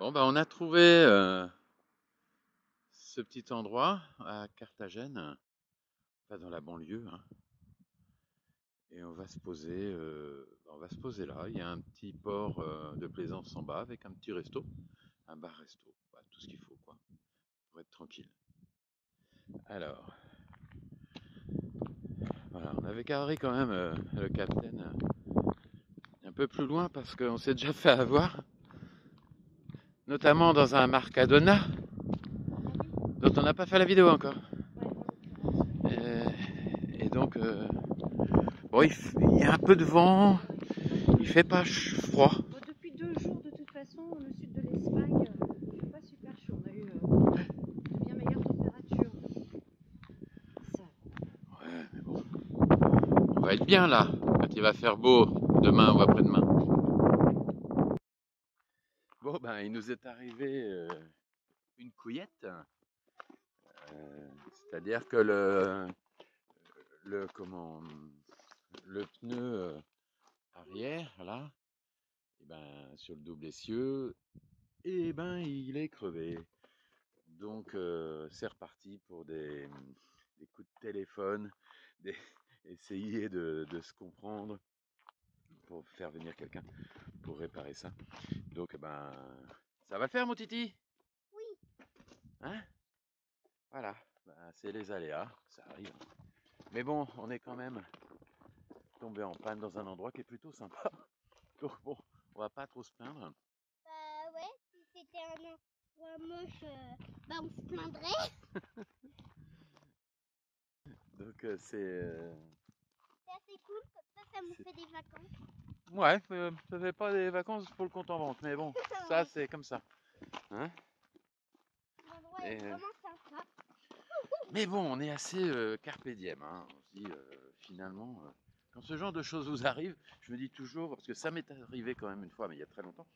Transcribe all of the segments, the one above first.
Bon, bah, on a trouvé ce petit endroit à Carthagène, pas dans la banlieue, hein, et on va se poser là. Il y a un petit port de plaisance en bas avec un petit resto, un bar-resto, voilà, tout ce qu'il faut quoi, pour être tranquille. Alors, voilà, on avait garé quand même le capitaine un peu plus loin parce qu'on s'est déjà fait avoir, notamment dans un Marcadona dont on n'a pas fait la vidéo encore. Et donc, bon, il y a un peu de vent, il fait pas froid. Bon, depuis 2 jours, de toute façon, le sud de l'Espagne, il fait pas super chaud. On a eu de bien meilleures températures. Ça. Ouais, mais bon, on va être bien là, quand il va faire beau, demain ou après-demain. Bon, ben, il nous est arrivé une couillette, c'est-à-dire que comment, le pneu arrière, là, et ben, sur le double essieu, et ben, il est crevé. Donc, c'est reparti pour des coups de téléphone, essayer de se comprendre pour faire venir quelqu'un pour réparer ça. Donc, ben, ça va le faire, mon titi? Oui. Hein? Voilà, ben, c'est les aléas, ça arrive. Mais bon, on est quand même tombé en panne dans un endroit qui est plutôt sympa. Donc bon, on va pas trop se plaindre. Bah ouais, si c'était un endroit moche, bah on se plaindrait. Donc C'est assez cool, comme ça me fait des vacances. ouais, ça fait pas des vacances pour le compte en banque, mais bon, ça c'est comme ça. Hein? L'endroit est vraiment sympa. Mais bon, on est assez carpe diem, hein. On se dit finalement, quand ce genre de choses vous arrive, je me dis toujours, parce que ça m'est arrivé quand même une fois, mais il y a très longtemps,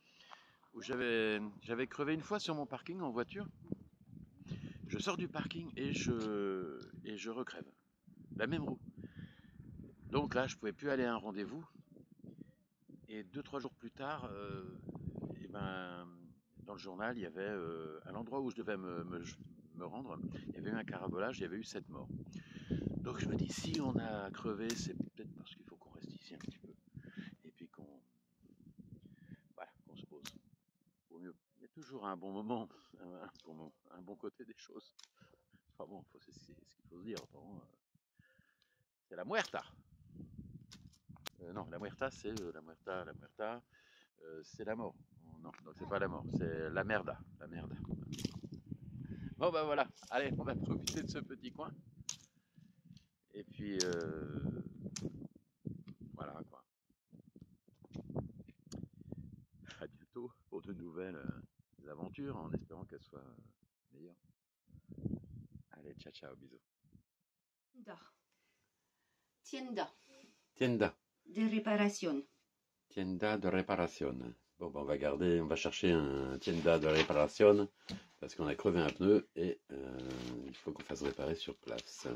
où j'avais crevé une fois sur mon parking en voiture. Je sors du parking et je recrève. La même roue. Donc là, je pouvais plus aller à un rendez-vous. Et 2-3 jours plus tard, et ben, dans le journal, il y avait à l'endroit où je devais me rendre, il y avait eu un carabolage, il y avait eu 7 morts. Donc je me dis, si on a crevé, c'est peut-être parce qu'il faut qu'on reste ici un petit peu. Et puis voilà, qu'on se pose. Au mieux. Il y a toujours un bon moment, un bon côté des choses. Enfin bon, c'est ce qu'il faut se dire. Enfin, c'est la muerta. Non, la muerta, c'est la muerta, c'est la mort. Non, donc c'est pas la mort, c'est la merda. La merda. Bon bah voilà, allez, on va profiter de ce petit coin. Et puis voilà quoi. À bientôt pour de nouvelles aventures, en espérant qu'elles soient meilleures. Allez, ciao ciao, bisous. Tienda. Tienda. De réparation. Tienda de réparation. Bon, bah, on va chercher un tienda de réparation parce qu'on a crevé un pneu et il faut qu'on fasse réparer sur place.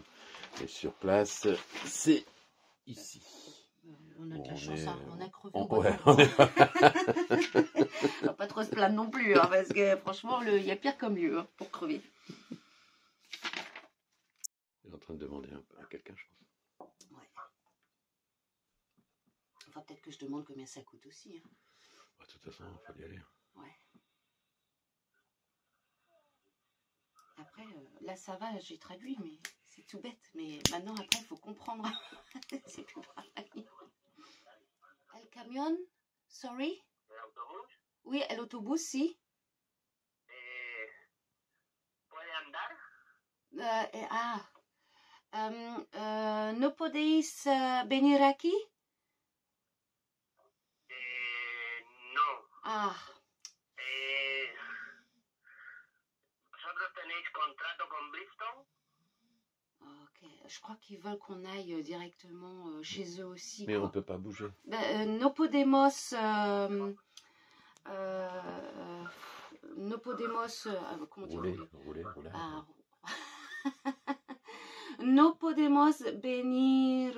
Et sur place, c'est ici. On a de la chance, hein. On a crevé. On va pas trop se plaindre non plus, hein, parce que franchement, il y a pire comme lieu, hein, pour crever. Il est en train de demander à quelqu'un, je pense. Ouais. Enfin, peut-être que je demande combien ça coûte aussi. Hein. Bah, de toute façon, il faut y aller. Ouais. Après, là ça va, j'ai traduit, mais c'est tout bête. Mais maintenant, après, il faut comprendre. C'est plus pareil. El camion, sorry. ¿El autobús? Oui, el autobús, sí. ¿Puede andar? ¿No podéis venir aquí? No. Ah. ¿Vosotros tenéis contrato con Bristol? Ok, je crois qu'ils veulent qu'on aille directement chez eux aussi. Mais quoi. on ne peut pas bouger. No podemos... no podemos... comment dire Rouler. Ah. No podemos venir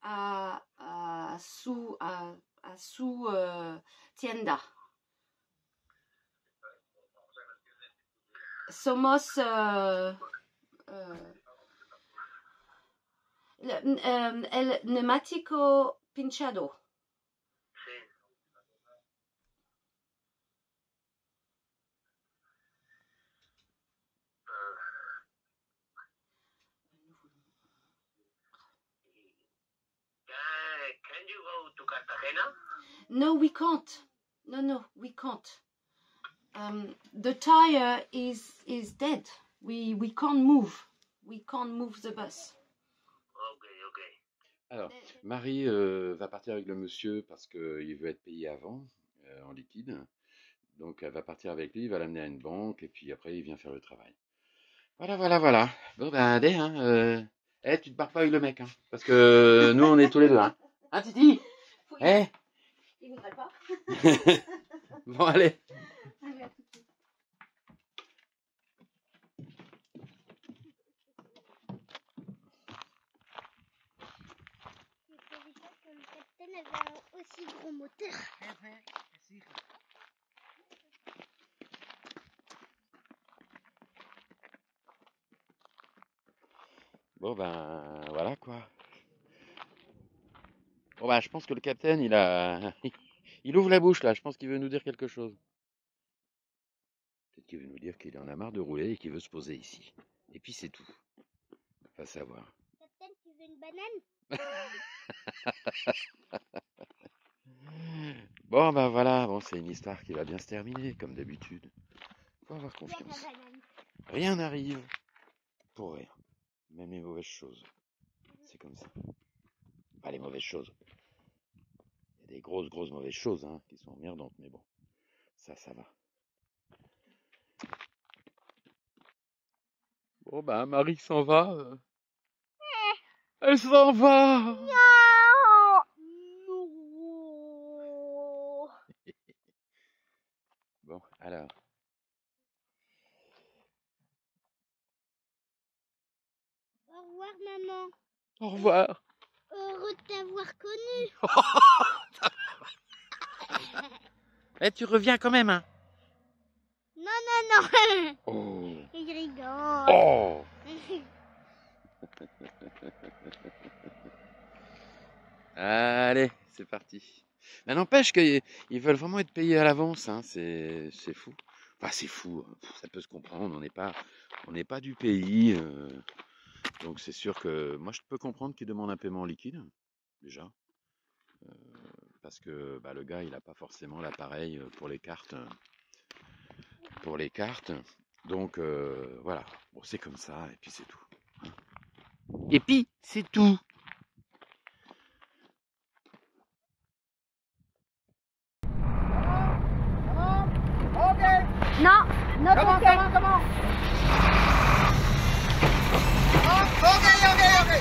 a su tienda. somos el neumático pinchado. Sí. Can you go to Cartagena? No, we can't. No, we can't. The tire is dead. We can't move. We can't move the bus. Ok. Alors, Marie va partir avec le monsieur parce qu'il veut être payé avant, en liquide. Donc, elle va partir avec lui, il va l'amener à une banque, et puis après, il vient faire le travail. Voilà. Bon, ben, allez, hein. Tu te barres pas avec le mec, hein. Parce que nous, on est tous les deux, hein. Hein, Titi? Eh? Il voudrait pas. Bon, allez. Allez, à tout de suite. Je savais pas que le Captain avait un aussi gros moteur. Bon, ben, voilà, quoi. Bon, ben, je pense que le capitaine, il ouvre la bouche, là. Je pense qu'il veut nous dire quelque chose. Peut-être qu'il veut nous dire qu'il en a marre de rouler et qu'il veut se poser ici. Et puis, c'est tout. Pas savoir. Captain, tu veux une banane? Bon, ben voilà, bon, c'est une histoire qui va bien se terminer, comme d'habitude. Faut avoir Viens, la confiance. banane. Rien n'arrive pour rien. Même les mauvaises choses. C'est comme ça. Pas les mauvaises choses. Il y a des grosses mauvaises choses, hein, qui sont emmerdantes, mais bon. Ça va. Bon, ben, Marie s'en va. Elle s'en va! Non. Bon, alors. Au revoir, maman. Au revoir. Heureux de t'avoir connu. Eh, tu reviens quand même, hein? Non. Oh! Il rigole. Oh! Allez, c'est parti. Mais n'empêche qu'ils veulent vraiment être payés à l'avance, hein. C'est fou. Enfin, c'est fou, hein. Ça peut se comprendre. On n'est pas du pays. Donc c'est sûr que moi je peux comprendre qu'ils demandent un paiement en liquide, déjà. Parce que bah, le gars il n'a pas forcément l'appareil pour les cartes. Donc voilà. Bon, c'est comme ça, et puis c'est tout. Hein. Et puis c'est tout. Non, comment? Okay.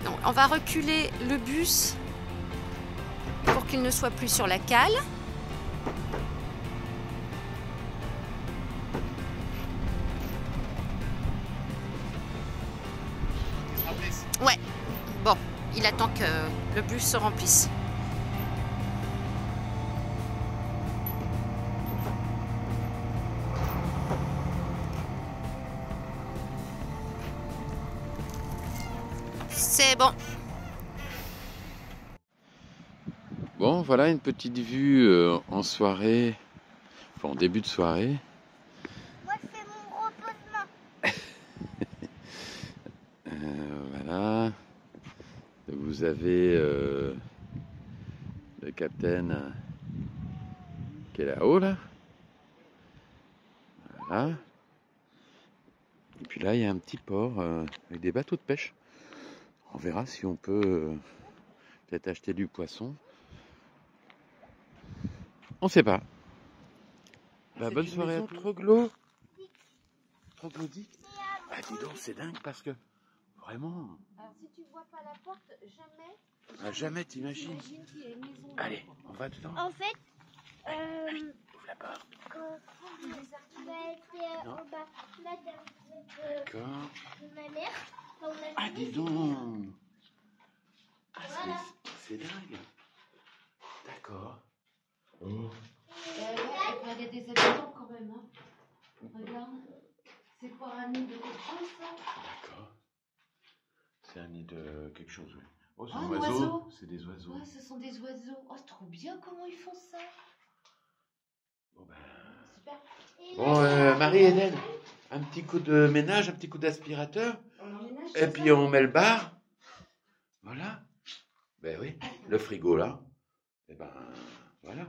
Donc, on va reculer le bus pour qu'il ne soit plus sur la cale. Ouais, bon, il attend que le bus se remplisse. C'est bon. Bon, voilà une petite vue en soirée, enfin en début de soirée. Moi, je fais mon reposement. Voilà. Vous avez le capitaine qui est là-haut, là. Voilà. Et puis là, il y a un petit port avec des bateaux de pêche. On verra si on peut peut-être acheter du poisson. On sait pas. Bah, bonne soirée à tous. Troglodyte. Ah, dis donc, c'est dingue parce que vraiment. Alors si tu vois pas la porte, jamais. Ah, jamais t'imagines. Imagine qu'il y a une maison. Allez, on va dedans. En fait, là-bas. Non. En bas, là, D'accord. de ma mère. Quand on a Ah, fini, dis donc. Ah, Voilà. c'est dingue. D'accord. Oh. Il y a des habitants quand même. Hein. Regarde. C'est quoi un nid de cochon, ça? D'accord. C'est un nid de quelque chose, oui. Oh, c'est Ah, un un oiseau. oiseau. C'est des oiseaux. Ouais, ce sont des oiseaux. Oh, c'est trop bien comment ils font ça. Bon, ben... Super. Bon, Marie-Hélène, un petit coup de ménage, un petit coup d'aspirateur. On emménage. Et puis on met le bar. Voilà. Ben oui, le frigo là. Et ben voilà.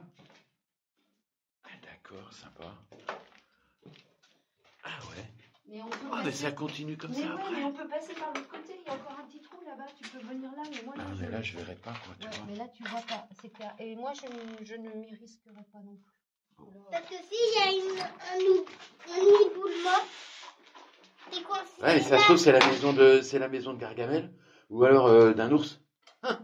Ah, d'accord, sympa. Ah ouais. Mais on peut Oh, mais passer... ça continue comme mais ça ouais, après. mais on peut passer par l'autre côté. Il y a encore un petit trou là-bas. Tu peux venir là, mais moi Ah, là, mais là, je verrai pas, quoi, tu ouais, vois. mais là, tu vois pas. C'est clair. Et moi, je ne m'y risquerai pas non plus. Parce que s'il y a un éboulement, c'est coincé. Ouais, mais ça se trouve, c'est la maison de Gargamel. Ou alors d'un ours. Ah,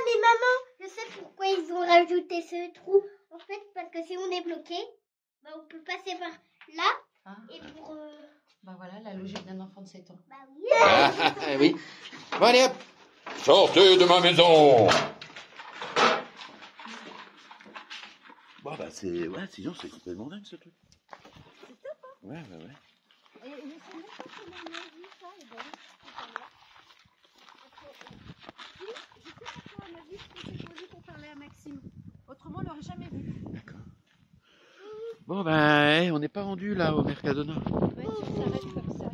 mais maman, je sais pourquoi ils ont rajouté ce trou. En fait, parce que si on est bloqué, bah, on peut passer par là. Ah. Et pour... Bah voilà, la logique d'un enfant de 7 ans. Bah oui. Ah, oui. Bon, allez hop. Sortez de ma maison. Bon, bah, c'est. Ouais, sinon, c'est complètement dingue ce truc. C'est top, hein. Ouais, ouais, ouais. Et je sais même pas comment on a vu ça, les gars, tout à l'heure. Oui, je sais pourquoi on a vu ce que c'est posé pour parler à Maxime. Autrement, on l'aurait jamais vu. D'accord. Bon, ben, on n'est pas rendu là au Mercadona. Ouais, si on s'arrête comme ça.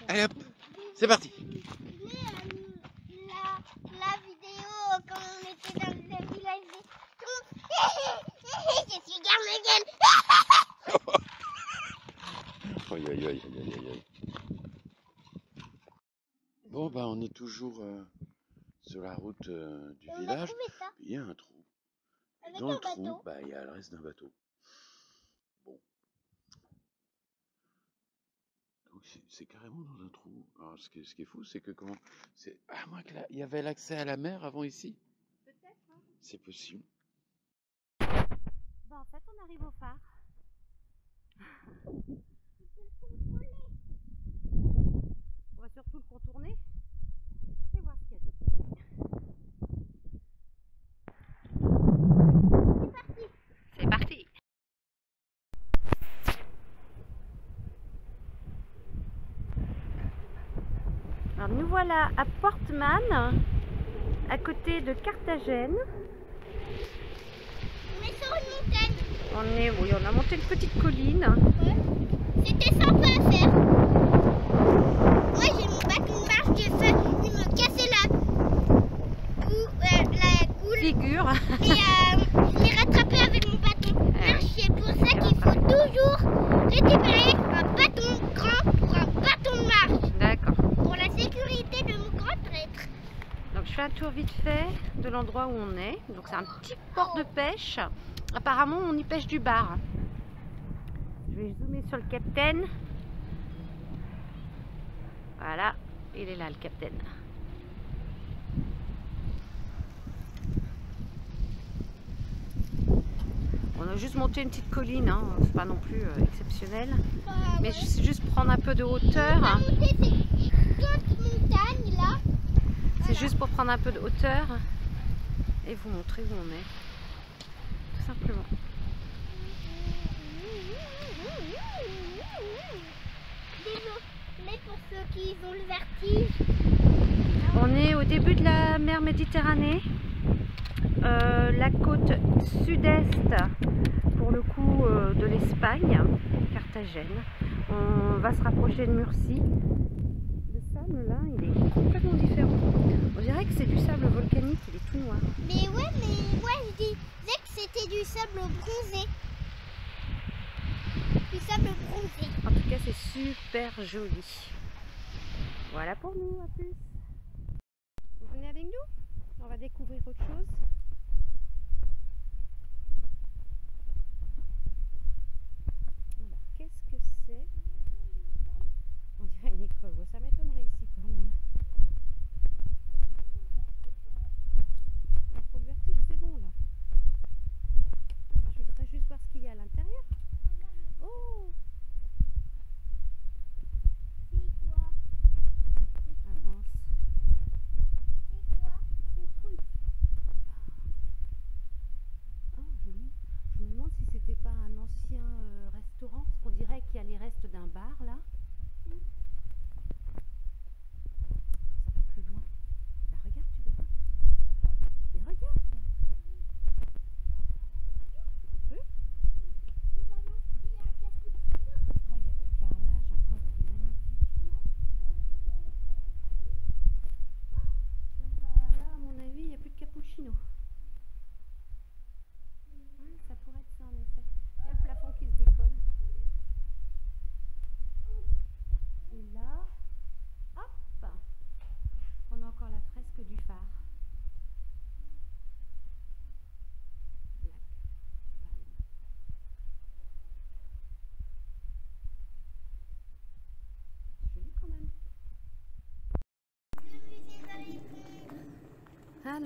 Allez hop, c'est parti. La vidéo quand on était dans le village des... Je suis Gargamel. Aïe, aïe, aïe, aïe, aïe, aïe. Bon, ben, on est toujours sur la route du On a village. trouvé ça Puis il y a un trou. Et avec dans un le trou, bateau. bah, il y a le reste d'un bateau. Bon. Donc, c'est carrément dans un trou. Alors, ce qui est fou, c'est que comment. À moins que il y avait l'accès à la mer avant ici. Peut-être, hein. C'est possible. Bon, en fait, on arrive au phare. On va surtout le contourner et voir ce qu'il y a d'autre. C'est parti. Alors nous voilà à Portman, à côté de Carthagène. On est sur une montagne. Oui, on a monté une petite colline. Ouais. C'était sympa à faire. Moi j'ai mon bâton de marche, j'ai fait, il me cassait la goule. Figure. Et je l'ai rattrapé avec mon bâton de marche. C'est pour ça qu'il faut toujours récupérer un bâton grand pour un bâton de marche. D'accord. Pour la sécurité de mon grand prêtre. Donc je fais un tour vite fait de l'endroit où on est. Donc c'est un petit port de pêche. Apparemment on y pêche du bar. Je vais zoomer sur le capitaine. Voilà, il est là le capitaine. On a juste monté une petite colline, hein. C'est pas non plus exceptionnel. Mais c'est juste prendre un peu de hauteur. On va monter ces 5 montagnes là. C'est juste pour prendre un peu de hauteur et vous montrer où on est. Tout simplement. Désolé pour ceux qui ont le vertige. On est au début de la mer Méditerranée. La côte sud-est, pour le coup, de l'Espagne, Carthagène. On va se rapprocher de Murcie. Le sable là, il est complètement différent. On dirait que c'est du sable volcanique, il est tout noir. Mais ouais, mais moi je disais que c'était du sable bronzé. Du sable bronzé. En tout cas, c'est super joli. Voilà pour nous, à plus. Vous venez avec nous? On va découvrir autre chose. Alors, qu'est-ce que c'est? On dirait une école. Ouais, ça m'étonnerait ici quand même. Alors, pour le vertige, c'est bon là. Moi, je voudrais juste voir ce qu'il y a là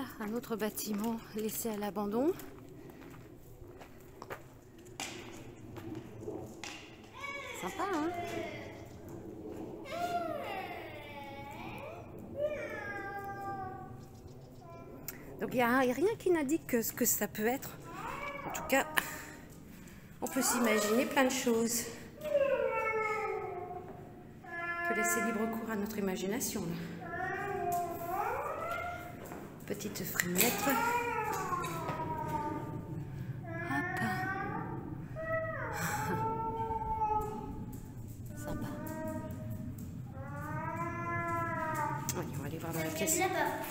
Voilà, un autre bâtiment laissé à l'abandon. Sympa, hein? Donc il n'y a rien qui n'indique ce que ça peut être. En tout cas, on peut s'imaginer plein de choses. On peut laisser libre cours à notre imagination. Petite fenêtre. Hop. Sympa. Oui, on va aller voir dans la pièce. Évidemment.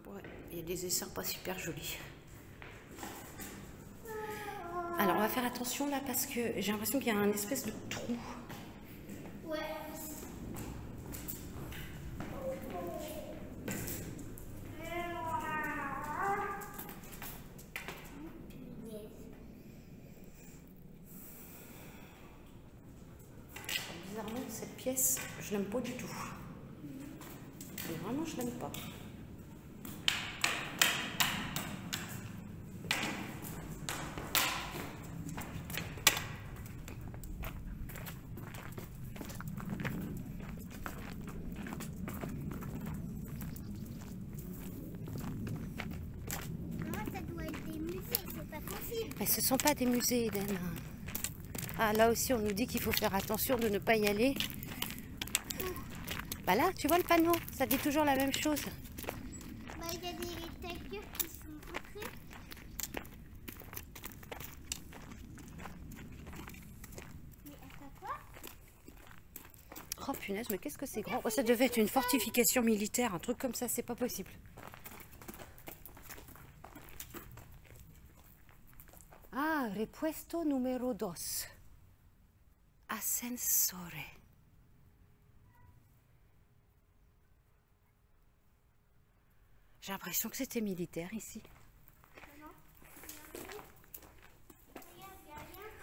Ouais, il y a des essaims pas super jolis. Alors on va faire attention là parce que j'ai l'impression qu'il y a un espèce de trou. Ouais. Bizarrement cette pièce, je l'aime pas du tout. Mais vraiment je l'aime pas. Mais ce ne sont pas des musées, Eden. Ah, là aussi, on nous dit qu'il faut faire attention de ne pas y aller. Bah là, tu vois le panneau, ça dit toujours la même chose. Bah, il y a des tigers qui sont entrés. Mais attends quoi? Oh punaise, mais qu'est-ce que c'est grand. Oh, ça devait être une fortification militaire, un truc comme ça, c'est pas possible. Ah, repuesto numero 2. Ascensore. J'ai l'impression que c'était militaire ici.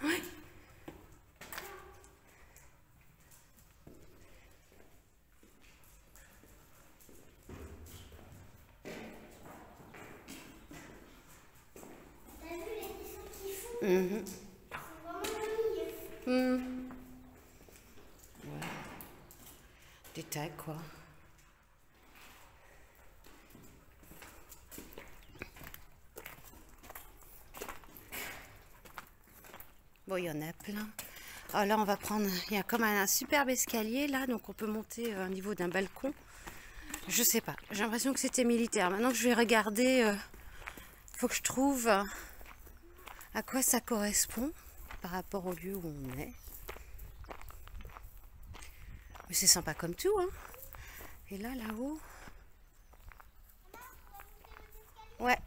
Ouais. T'as vu les dessins qu'ils font? Mhm. C'est vraiment le milieu. Mhm. Ouais. Des tags quoi. Bon, il y en a plein. Ah, là, on va prendre... Il y a comme un superbe escalier, là, donc on peut monter au niveau d'un balcon. Je sais pas. J'ai l'impression que c'était militaire. Maintenant que je vais regarder, faut que je trouve à quoi ça correspond par rapport au lieu où on est. Mais c'est sympa comme tout, hein. Et là, là-haut... Ouais.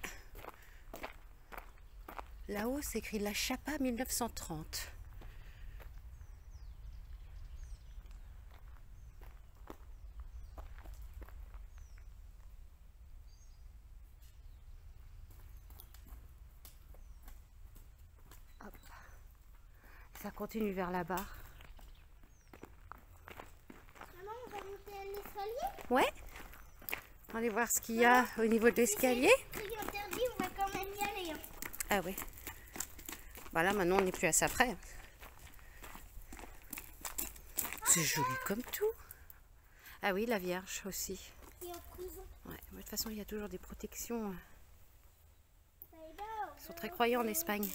Là-haut, c'est écrit La Chapa 1930. Hop. Ça continue vers la barre. Maman, on va monter à l'escalier? Ouais. On va aller voir ce qu'il y a au niveau de l'escalier. C'est interdit, on va quand même y aller. Hein. Ah ouais. Bah là, maintenant, on n'est plus à ça près. C'est joli comme tout. Ah oui, la Vierge aussi. Et en prison. Ouais, mais de toute façon, il y a toujours des protections. Bye bye. Ils sont très croyants en Espagne.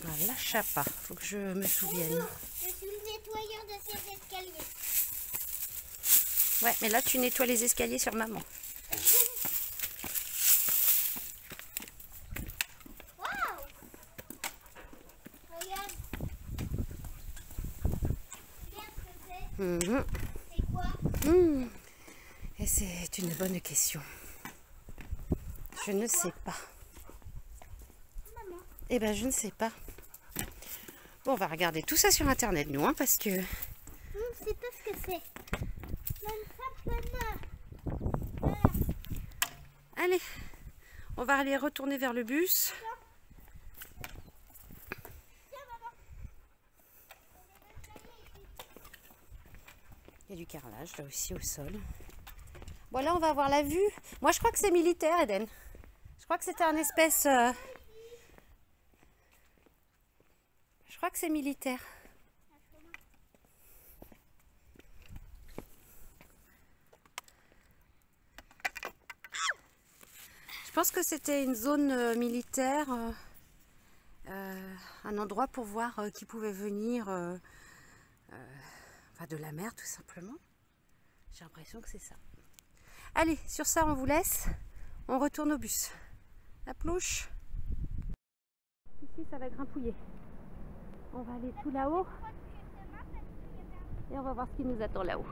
Ah, La Chapa, faut que je me souvienne. Je suis le nettoyeur de ces escaliers. Ouais, mais là, tu nettoies les escaliers sur maman. Waouh! Regarde. Regarde ce que c'est. Et c'est une bonne question. Je ne sais pas. Eh ben, je ne sais pas. Bon, on va regarder tout ça sur internet, nous, hein, parce que... Je ne sais pas ce que c'est. Allez, on va aller retourner vers le bus. Il y a du carrelage là aussi au sol. Bon, là on va avoir la vue. Moi je crois que c'est militaire, Eden. Je crois que c'était un espèce... Je crois que c'est militaire. Je pense que c'était une zone militaire, un endroit pour voir qui pouvait venir enfin de la mer tout simplement. J'ai l'impression que c'est ça. Allez, sur ça on vous laisse, on retourne au bus. La plouche. Ici ça va grimpouiller. On va aller tout là-haut et on va voir ce qui nous attend là-haut.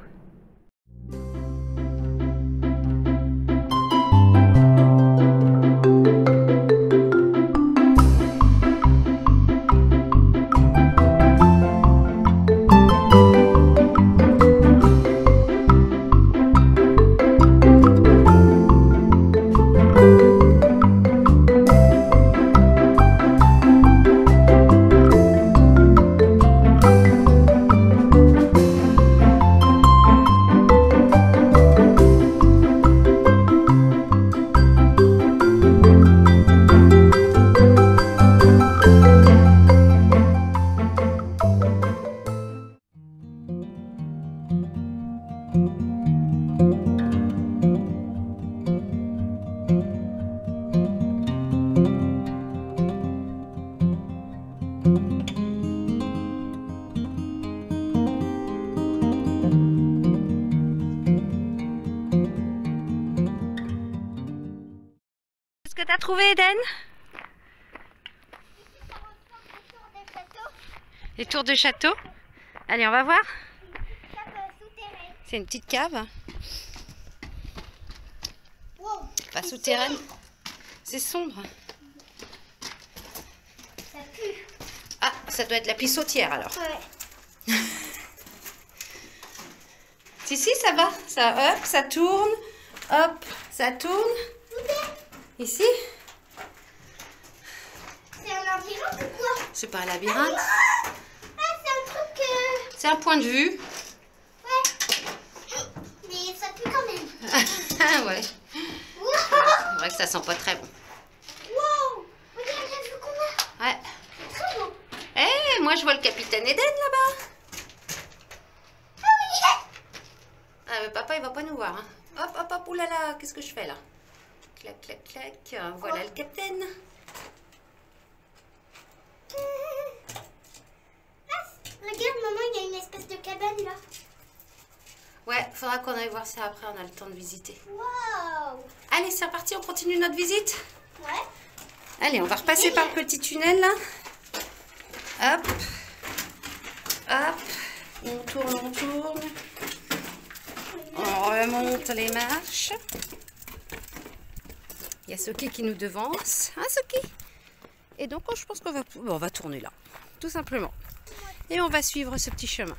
Qu'est-ce que tu as trouvé, Eden? Les tours de château. Allez, on va voir. C'est une petite cave. Pas souterraine. C'est sombre. Ça pue. Ah, ça doit être la pissotière alors. Ouais. Si, ça va. Ça, hop, ça tourne. Hop, ça tourne. Ici. C'est un labyrinthe ou quoi? C'est pas un labyrinthe. Ah, c'est un truc... C'est un point de vue. Ouais. Mais ça pue quand même. Ah ouais. Wow. C'est vrai que ça sent pas très bon. Wow. Regarde la vue qu'on a. Ouais. C'est très beau. Eh, moi je vois le capitaine Eden là-bas. Ah oui. Ah, mais papa il va pas nous voir. Hein. Hop, hop, hop, oulala, qu'est-ce que je fais là? Clac, clac, clac. Voilà le capitaine. Regarde, maman, il y a une espèce de cabane là. Ouais, faudra qu'on aille voir ça après, on a le temps de visiter. Waouh. Allez, c'est reparti, on continue notre visite. Ouais. Allez, on va repasser par le petit tunnel là. Hop. Hop. On tourne, on tourne. On remonte les marches. Il y a Soki qui nous devance. Hein, Soki? Et donc, je pense qu'on va, bon, on va tourner là, tout simplement. Et on va suivre ce petit chemin.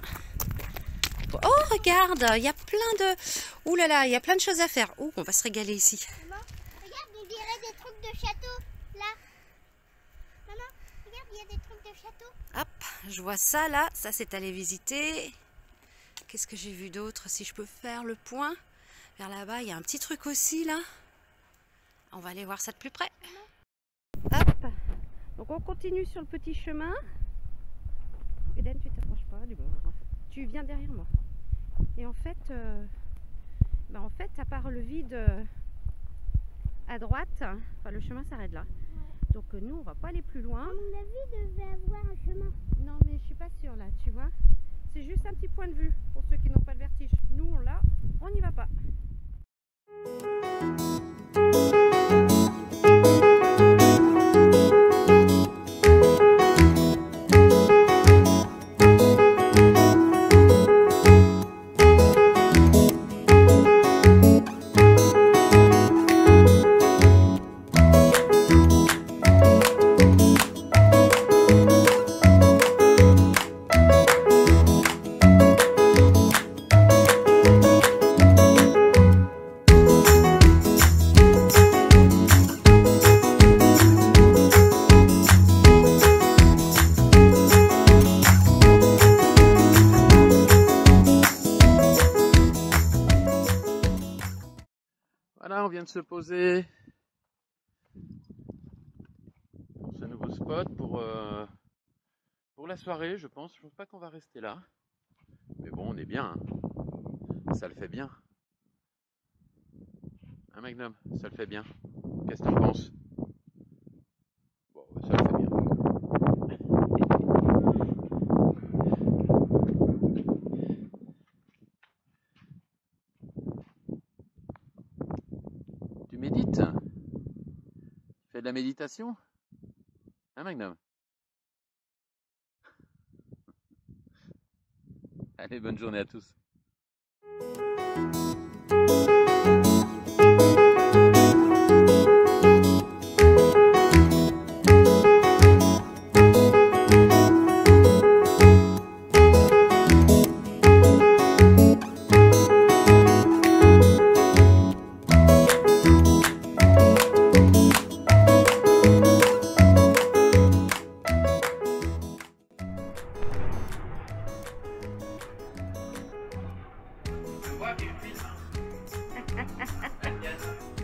Oh, regarde, il y a plein de... Ouh là là, il y a plein de choses à faire. Ouh, on va se régaler ici. Maman, regarde, on dirait des trucs de château, là. Maman, regarde, il y a des trucs de château. Hop, je vois ça là. Ça, c'est aller visiter. Qu'est-ce que j'ai vu d'autre? Si je peux faire le point. Vers là-bas, il y a un petit truc aussi là. On va aller voir ça de plus près. Hop. Donc on continue sur le petit chemin. Eden, tu t'approches pas du bord. Tu viens derrière moi. Et en fait, à part le vide à droite, enfin, le chemin s'arrête là. Ouais. Donc nous, on va pas aller plus loin. À mon avis, il devait avoir un chemin. Non, mais je suis pas sûre là, tu vois. C'est juste un petit point de vue pour ceux qui n'ont pas le vertige. Nous, là, on n'y va pas. Voilà, on vient de se poser pour ce nouveau spot pour la soirée, je pense. Je pense pas qu'on va rester là. Mais bon, on est bien. Hein. Ça le fait bien. Hein, Magnum, ça le fait bien. Qu'est-ce que t'en penses? Bon, ça le fait bien. Tu médites? Tu fais de la méditation? Hein, Magnum? Allez, bonne journée à tous.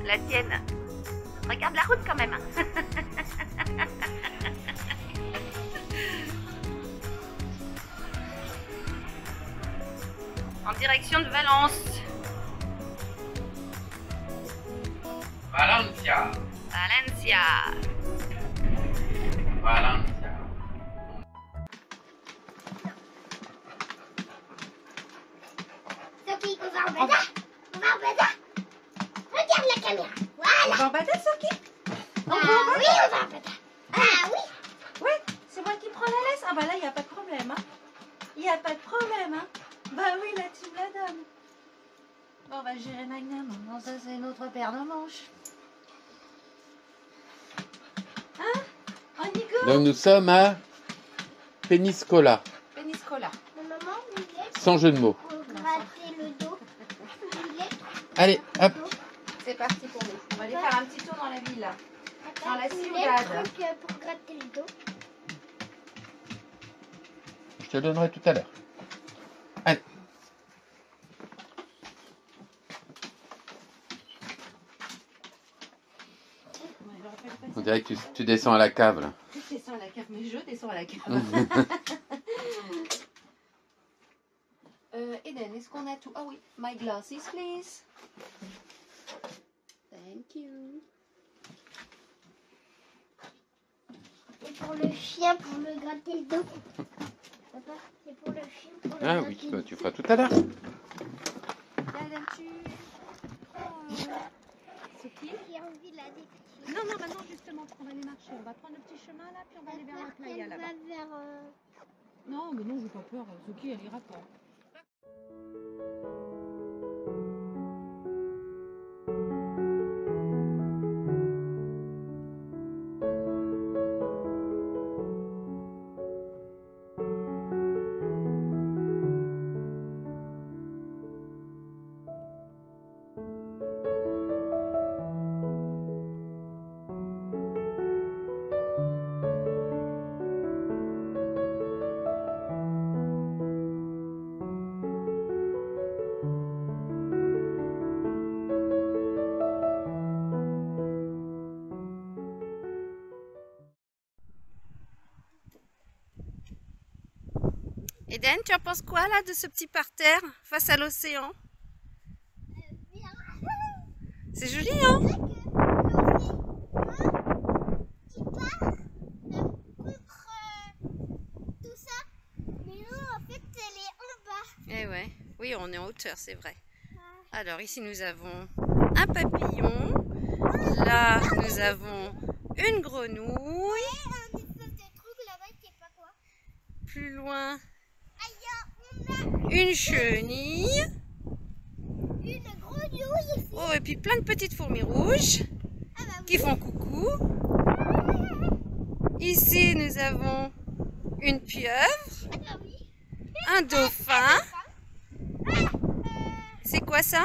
La tienne. Regarde la route quand même. En direction de Valence. Valencia. Valencia. Valencia. Sophie, on va en bazar. On va en bazar. Regarde la caméra. Voilà. On va en bazar, Sophie? Oui, on va en bazar. Ah oui. Ouais, c'est moi qui prends la laisse. Ah bah là, il n'y a pas de problème. Hein. Il n'y a pas de problème. Hein. Bah oui, là, tu me la donnes. Bon, on va gérer Magnum. Non, ça, c'est notre paire de manches. Hein? On y go? Donc nous sommes à Péniscola, Péniscola. Maman, vous êtes sans jeu de mots. pour gratter le dos. Vous êtes Allez, hop. C'est parti pour nous. On va aller faire un petit tour dans la ville. Dans la vous êtes ciudad. truc pour gratter le dos. Je te le donnerai tout à l'heure. Allez. On dirait que tu descends à la cave là. Je descends à la cave, mais je descends à la cave. Eden, est-ce qu'on a tout? Ah oui, my glasses, please. Thank you. Et pour le chien, pour le gratter le dos. Papa, c'est pour le chien, pour le Ah gratter oui, le bah, dos. tu feras tout à l'heure. C'est qui? J'ai envie de la décrire. Non, non, maintenant justement, on va aller marcher. On va prendre le petit chemin là, puis on va aller vers la playa Elle là-bas. va vers... Non, mais non, j'ai pas peur. Sophie, elle ira pas. Eden, tu en penses quoi là de ce petit parterre face à l'océan? C'est joli, hein? Qui part contre tout ça. Mais nous, en fait, elle est en bas. Eh ouais, oui, on est en hauteur, c'est vrai. Alors ici nous avons un papillon, là nous avons une grenouille, Un espèce de truc là-bas, je sais pas quoi. plus loin Aïe, on a une chenille, une grenouille ici. oh et puis plein de petites fourmis rouges Ah bah oui. qui font coucou. Ici nous avons une pieuvre, Ah bah oui. un dauphin. C'est quoi ça?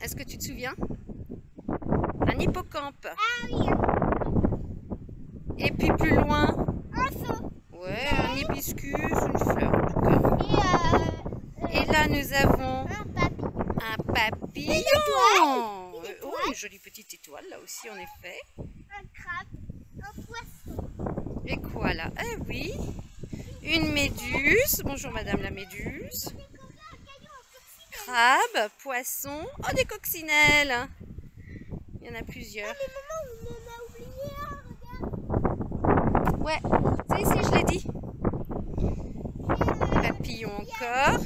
Est-ce que tu te souviens? Un hippocampe. Ah oui, Et puis plus loin, un saut. ouais, un hibiscus, une fleur en tout cas. Et Et là nous avons un papillon. un papillon. une jolie petite étoile là aussi en effet. Un crabe, un poisson. Et quoi là? Eh oui, une méduse. Bonjour madame la méduse. Crabe, poisson. Oh, des coccinelles. Il y en a plusieurs. Mais maman, on en a oublié un, regarde. Ouais, c'est ici, je l'ai dit. Papillon encore.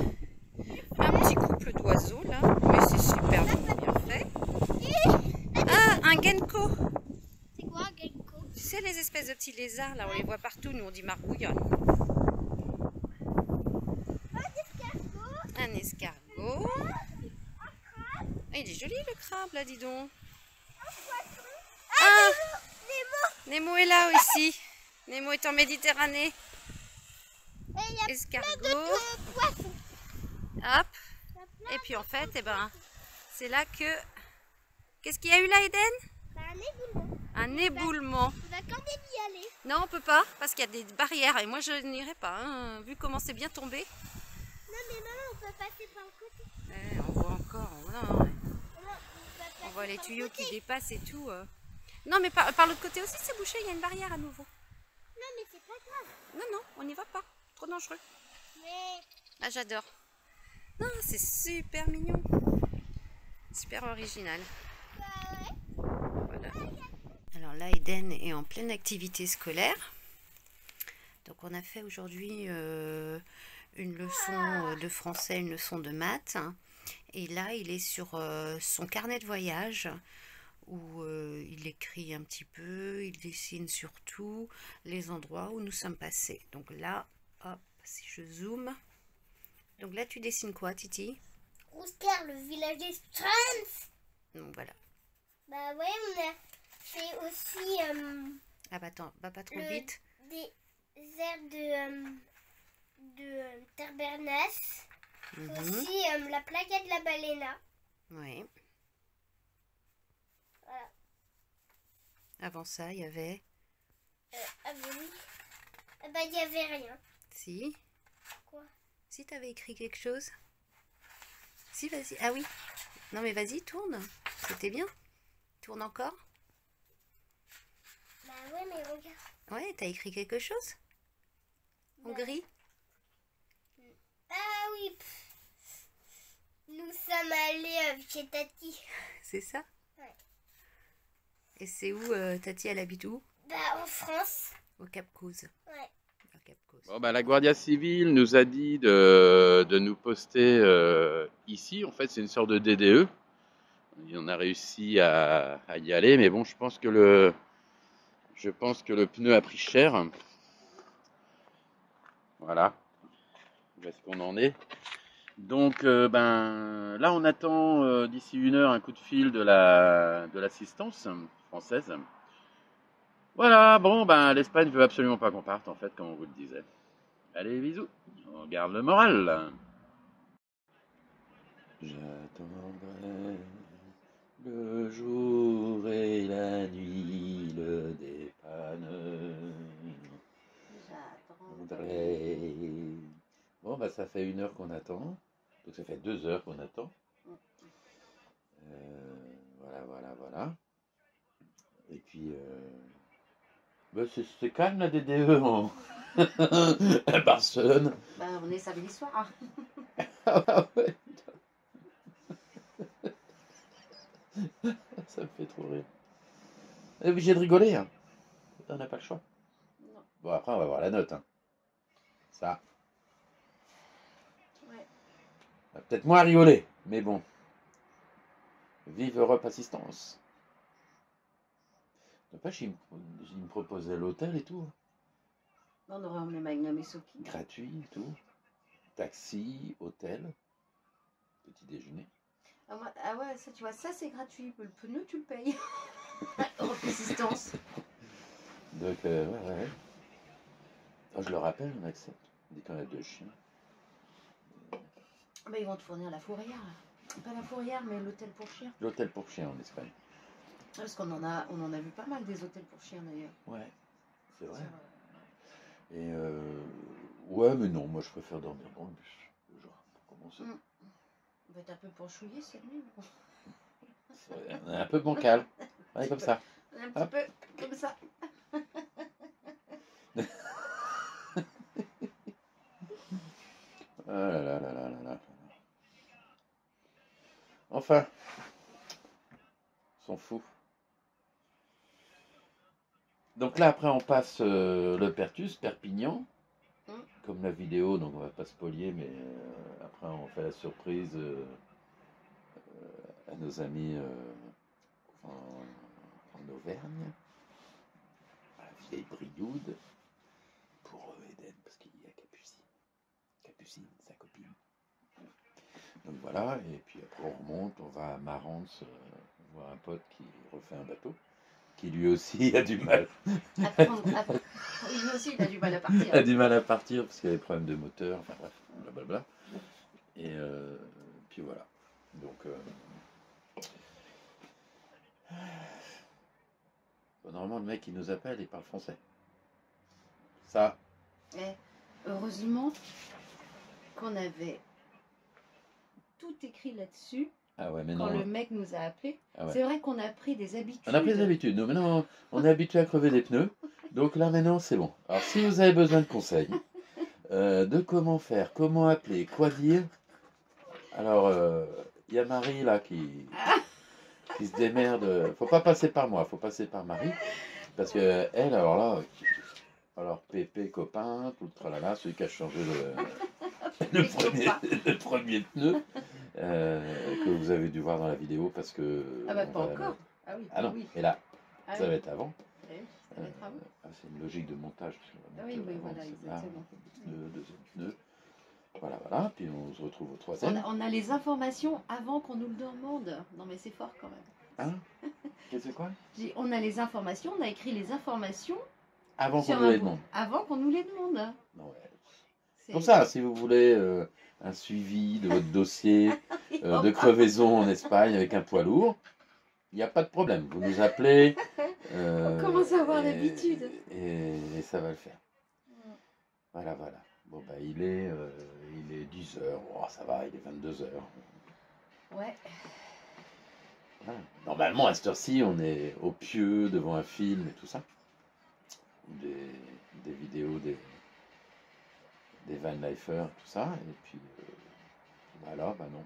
Un petit couple d'oiseaux là. Mais c'est super bien fait. Ah, un gecko. C'est quoi un gecko? Tu sais, les espèces de petits lézards là, on les voit partout. Nous on dit margouille. Un escargot. Ah, il est joli le crabe là, dis donc. Ah, Nemo est là aussi. Nemo est en Méditerranée. Et il y a Escargot. d'autres poissons. Hop. Et puis en fait, eh ben, c'est là que... Qu'est-ce qu'il y a eu là, Eden? Bah, un éboulement. Un éboulement. On va quand même y aller. Non, on peut pas, parce qu'il y a des barrières. Et moi, je n'irai pas, hein, vu comment c'est bien tombé. Non mais maman, on peut passer par le côté. On voit encore, voilà. Maman, On voit les tuyaux qui dépassent et tout. Non, mais par l'autre côté aussi, c'est bouché. Il y a une barrière à nouveau. Non mais c'est pas grave. Non, non, on n'y va pas. Trop dangereux. Mais Ah, j'adore. Non, c'est super mignon. Super original. Voilà. Alors là, Eden est en pleine activité scolaire. Donc on a fait aujourd'hui une leçon de français, une leçon de maths. Et là, il est sur son carnet de voyage où il écrit un petit peu, il dessine surtout les endroits où nous sommes passés. Donc là, hop, si je zoome. Donc là, tu dessines quoi, Titi? Rousker, le village des Strands. Donc voilà. Bah ouais, on a fait aussi Ah bah attends, va pas trop le vite. désert de Tabernas. Mhm. Aussi la placa de la Balena. Oui. Voilà. Avant ça, il y avait... Ah bah oui. Ah bah il n'y avait rien. Si. Quoi? Si tu avais écrit quelque chose. Si, vas-y. Ah oui. Non mais vas-y, tourne. C'était bien. Tourne encore. Bah ouais, mais regarde. Ouais, t'as écrit quelque chose en gris. Ah oui. Nous sommes allés chez Tati. C'est ça? Ouais. Et c'est où Tati, elle habite où? Bah en France. Au Cap Cruz. Ouais. Au Cap Cruz. Bon, bah, la Guardia Civile nous a dit de nous poster ici. En fait, c'est une sorte de DDE. On a réussi à y aller, mais bon, je pense que le pneu a pris cher. Voilà. Où est-ce qu'on en est? Donc, là, on attend d'ici 1 heure un coup de fil de l'assistance française. Voilà, bon, l'Espagne veut absolument pas qu'on parte, en fait, comme on vous le disait. Allez, bisous. On garde le moral. J'attendrai le jour et la nuit, le dépanneur. J'attendrai. Bon, ça fait 1 heure qu'on attend. Donc ça fait 2 heures qu'on attend. Voilà. Et puis, c'est calme la DDE à Barcelone. On est samedi soir. Ah ouais. Ça me fait trop rire. On est obligé de rigoler. Hein. On n'a pas le choix. Non. Bon, après, on va voir la note. Hein. Ça. Ouais. On va peut-être moins rigoler. Mais bon. Vive Europe Assistance. N'empêche, il me proposait l'hôtel et tout. On aurait emmené Magnum et Sophie. Gratuit et tout. Taxi, hôtel. Petit déjeuner. Ah ouais, ça tu vois, ça c'est gratuit. Le pneu tu le payes. Europe Assistance. Donc, ouais. Quand je le rappelle, on accepte. On dit qu'on a 2 chiens. Ils vont te fournir la fourrière. Là. Pas la fourrière, mais l'hôtel pour chiens. L'hôtel pour chiens en Espagne. Parce qu'on en a vu pas mal des hôtels pour chiens d'ailleurs. Ouais, c'est vrai. Et ouais, mais non, moi je préfère dormir dans le bus. Genre, pour commencer. On va être un peu penchouillé cette nuit. On est un peu bancal. On est comme ça. Un petit Hop. peu comme ça. Ah là là là là là là. Enfin, on s'en fout. Donc là, après, on passe le Pertus, Perpignan, comme la vidéo, donc on va pas spolier, mais après, on fait la surprise à nos amis en Auvergne, à la vieille Brioude, pour Eden, parce qu'il y a Capucine, sa copine. Donc voilà, et puis après on remonte, on va à Marantz, voir un pote qui refait un bateau, qui lui aussi a du mal. Lui aussi, il a du mal à partir. a du mal à partir parce qu'il y a des problèmes de moteur, enfin bref, blablabla. Et puis voilà. Donc normalement le mec qui nous appelle, il parle français. Ça. Et heureusement qu'on avait tout écrit là-dessus. Ah ouais, mais Quand non. le mec nous a appelés, Ah ouais. c'est vrai qu'on a pris des habitudes. On a pris des habitudes. Nous, maintenant, on est habitué à crever des pneus. Donc là, maintenant, c'est bon. Alors, si vous avez besoin de conseils, de comment faire, comment appeler, quoi dire, alors, il y a Marie, là, qui se démerde. Faut pas passer par moi, faut passer par Marie. Parce que elle, alors là, alors Pépé, copain, tout le tralala, celui qui a changé le premier pneu. Que vous avez dû voir dans la vidéo parce que. Ah bah pas encore. Ah oui. Ah non, Oui. et là, Ah ça oui. va être avant. Oui, ça va être avant. C'est une logique de montage. Parce qu'on va Ah oui, monter oui, avant, voilà, c'est là, exactement. pneu, deuxième pneu. Voilà. Puis on se retrouve au troisième. On a les informations avant qu'on nous le demande. Non mais c'est fort quand même. Hein? Qu'est-ce que c'est quoi? On a les informations, on a écrit les informations Avant qu'on sur nous un les bout. demande. Avant qu'on nous les demande. Non, ouais. C'est Pour ça, si vous voulez un suivi de votre dossier de crevaison en Espagne avec un poids lourd, il n'y a pas de problème. Vous nous appelez. On commence à avoir l'habitude. Et ça va le faire. Voilà. Bon, bah, il est 10h. Oh, ça va, il est 22h. Ouais. Voilà. Normalement, à cette heure-ci, on est au pieu devant un film et tout ça. Des vidéos, des van lifers, tout ça. Et puis, voilà, bah non.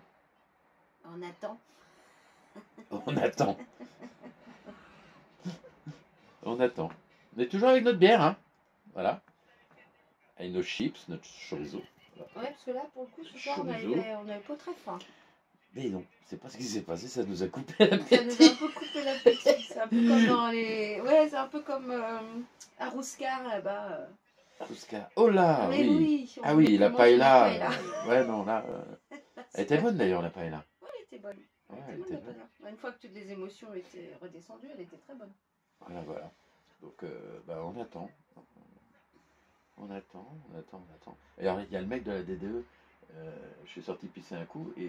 On attend. On attend. On attend. On est toujours avec notre bière, hein. Voilà. Avec nos chips, notre chorizo. Voilà. Ouais, parce que là, pour le coup, ce soir, on Chorizo. avait pas très faim. Mais non, c'est pas ce qui s'est passé, ça nous a coupé la Ça nous a un peu coupé l'appétit. C'est un peu comme dans les. Ouais, c'est un peu comme à Rouskar là-bas. Rouskar. Oh là, Mais oui. on Ah oui, voulait la plus manger paella. Ouais, non, là. Elle était bonne d'ailleurs, la paella. Ouais, elle était bonne. Ouais, Elle elle était bonne, était la paella. Une fois que toutes les émotions étaient redescendues, elle était très bonne. Voilà. Donc, bah, on attend. On attend. Et alors, il y a le mec de la DDE. Je suis sorti pisser un coup et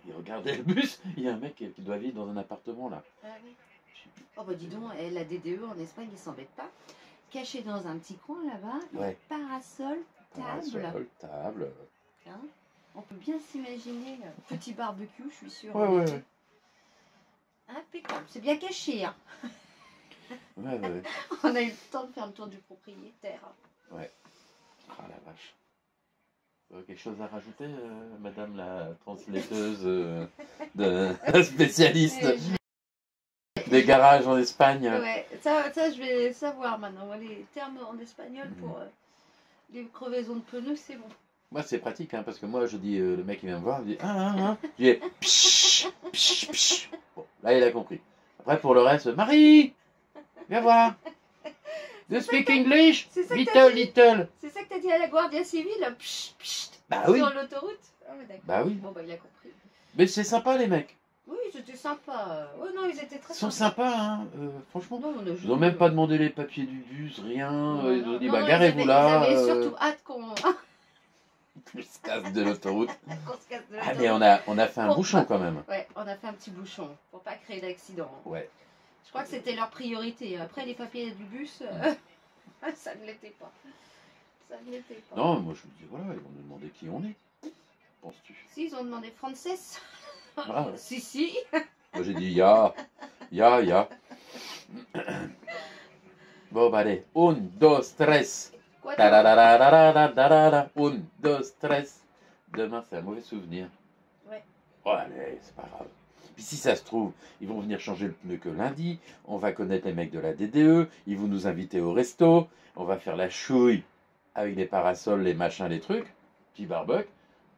il regardait le bus. Il y a un mec qui doit vivre dans un appartement là. Ah oui. Oh bah dis donc, la DDE en Espagne, ils s'embêtent pas. Caché dans un petit coin là-bas, Ouais. parasol, table. Table. Hein, on peut bien s'imaginer, petit barbecue, je suis sûre. Ouais. Impeccable, c'est bien caché. Hein. Ouais. On a eu le temps de faire le tour du propriétaire. Ah la vache. Quelque chose à rajouter, madame la translateuse spécialiste des garages en Espagne? Ouais, ça je vais savoir maintenant. Les termes en espagnol pour les crevaisons de pneus, c'est bon. Moi, c'est pratique, hein, parce que moi, je dis, le mec, il vient me voir, il dit, je dis, psh. Bon, là, il a compris. Après, pour le reste, Marie, viens voir. Do you speak English? c'est ça que Little. C'est ça que t'as dit à la Guardia Civile Bah oui. sur l'autoroute? Ah ouais, d'accord. Bah oui. Bon, bah, il a compris. Mais c'est sympa, les mecs. Oui, c'était sympa. Oh non, ils étaient très Ils sont sympas. sympas, hein, franchement. Non, on a Ils n'ont même pas demandé les papiers du bus, rien. Ils ont dit, bah, non, garez-vous là. Ils avaient surtout hâte qu'on Plus se casse de l'autoroute. qu'on se casse de Ah, l'autoroute. mais on a fait un Bon, bouchon quand même. Ouais, on a fait un petit bouchon pour pas créer d'accident. Ouais. Je crois que c'était leur priorité. Après, les papiers du bus, ça ne l'était pas. Ça ne l'était pas. Non, moi je me dis, voilà, ils vont nous demander qui on est. Penses-tu? Si, ils ont demandé Frances. Ah, ouais. Si. Moi j'ai dit ya. Bon, bah allez. 1, 2, 3. Quoi Ta-da-da-da-da-da-da-da. 1, 2, 3. Demain, c'est un mauvais souvenir. Ouais. Oh, allez, c'est pas grave. Puis si ça se trouve, ils vont venir changer le pneu que lundi. On va connaître les mecs de la DDE. Ils vont nous inviter au resto. On va faire la chouille avec les parasols, les machins, les trucs. Petit barbecue.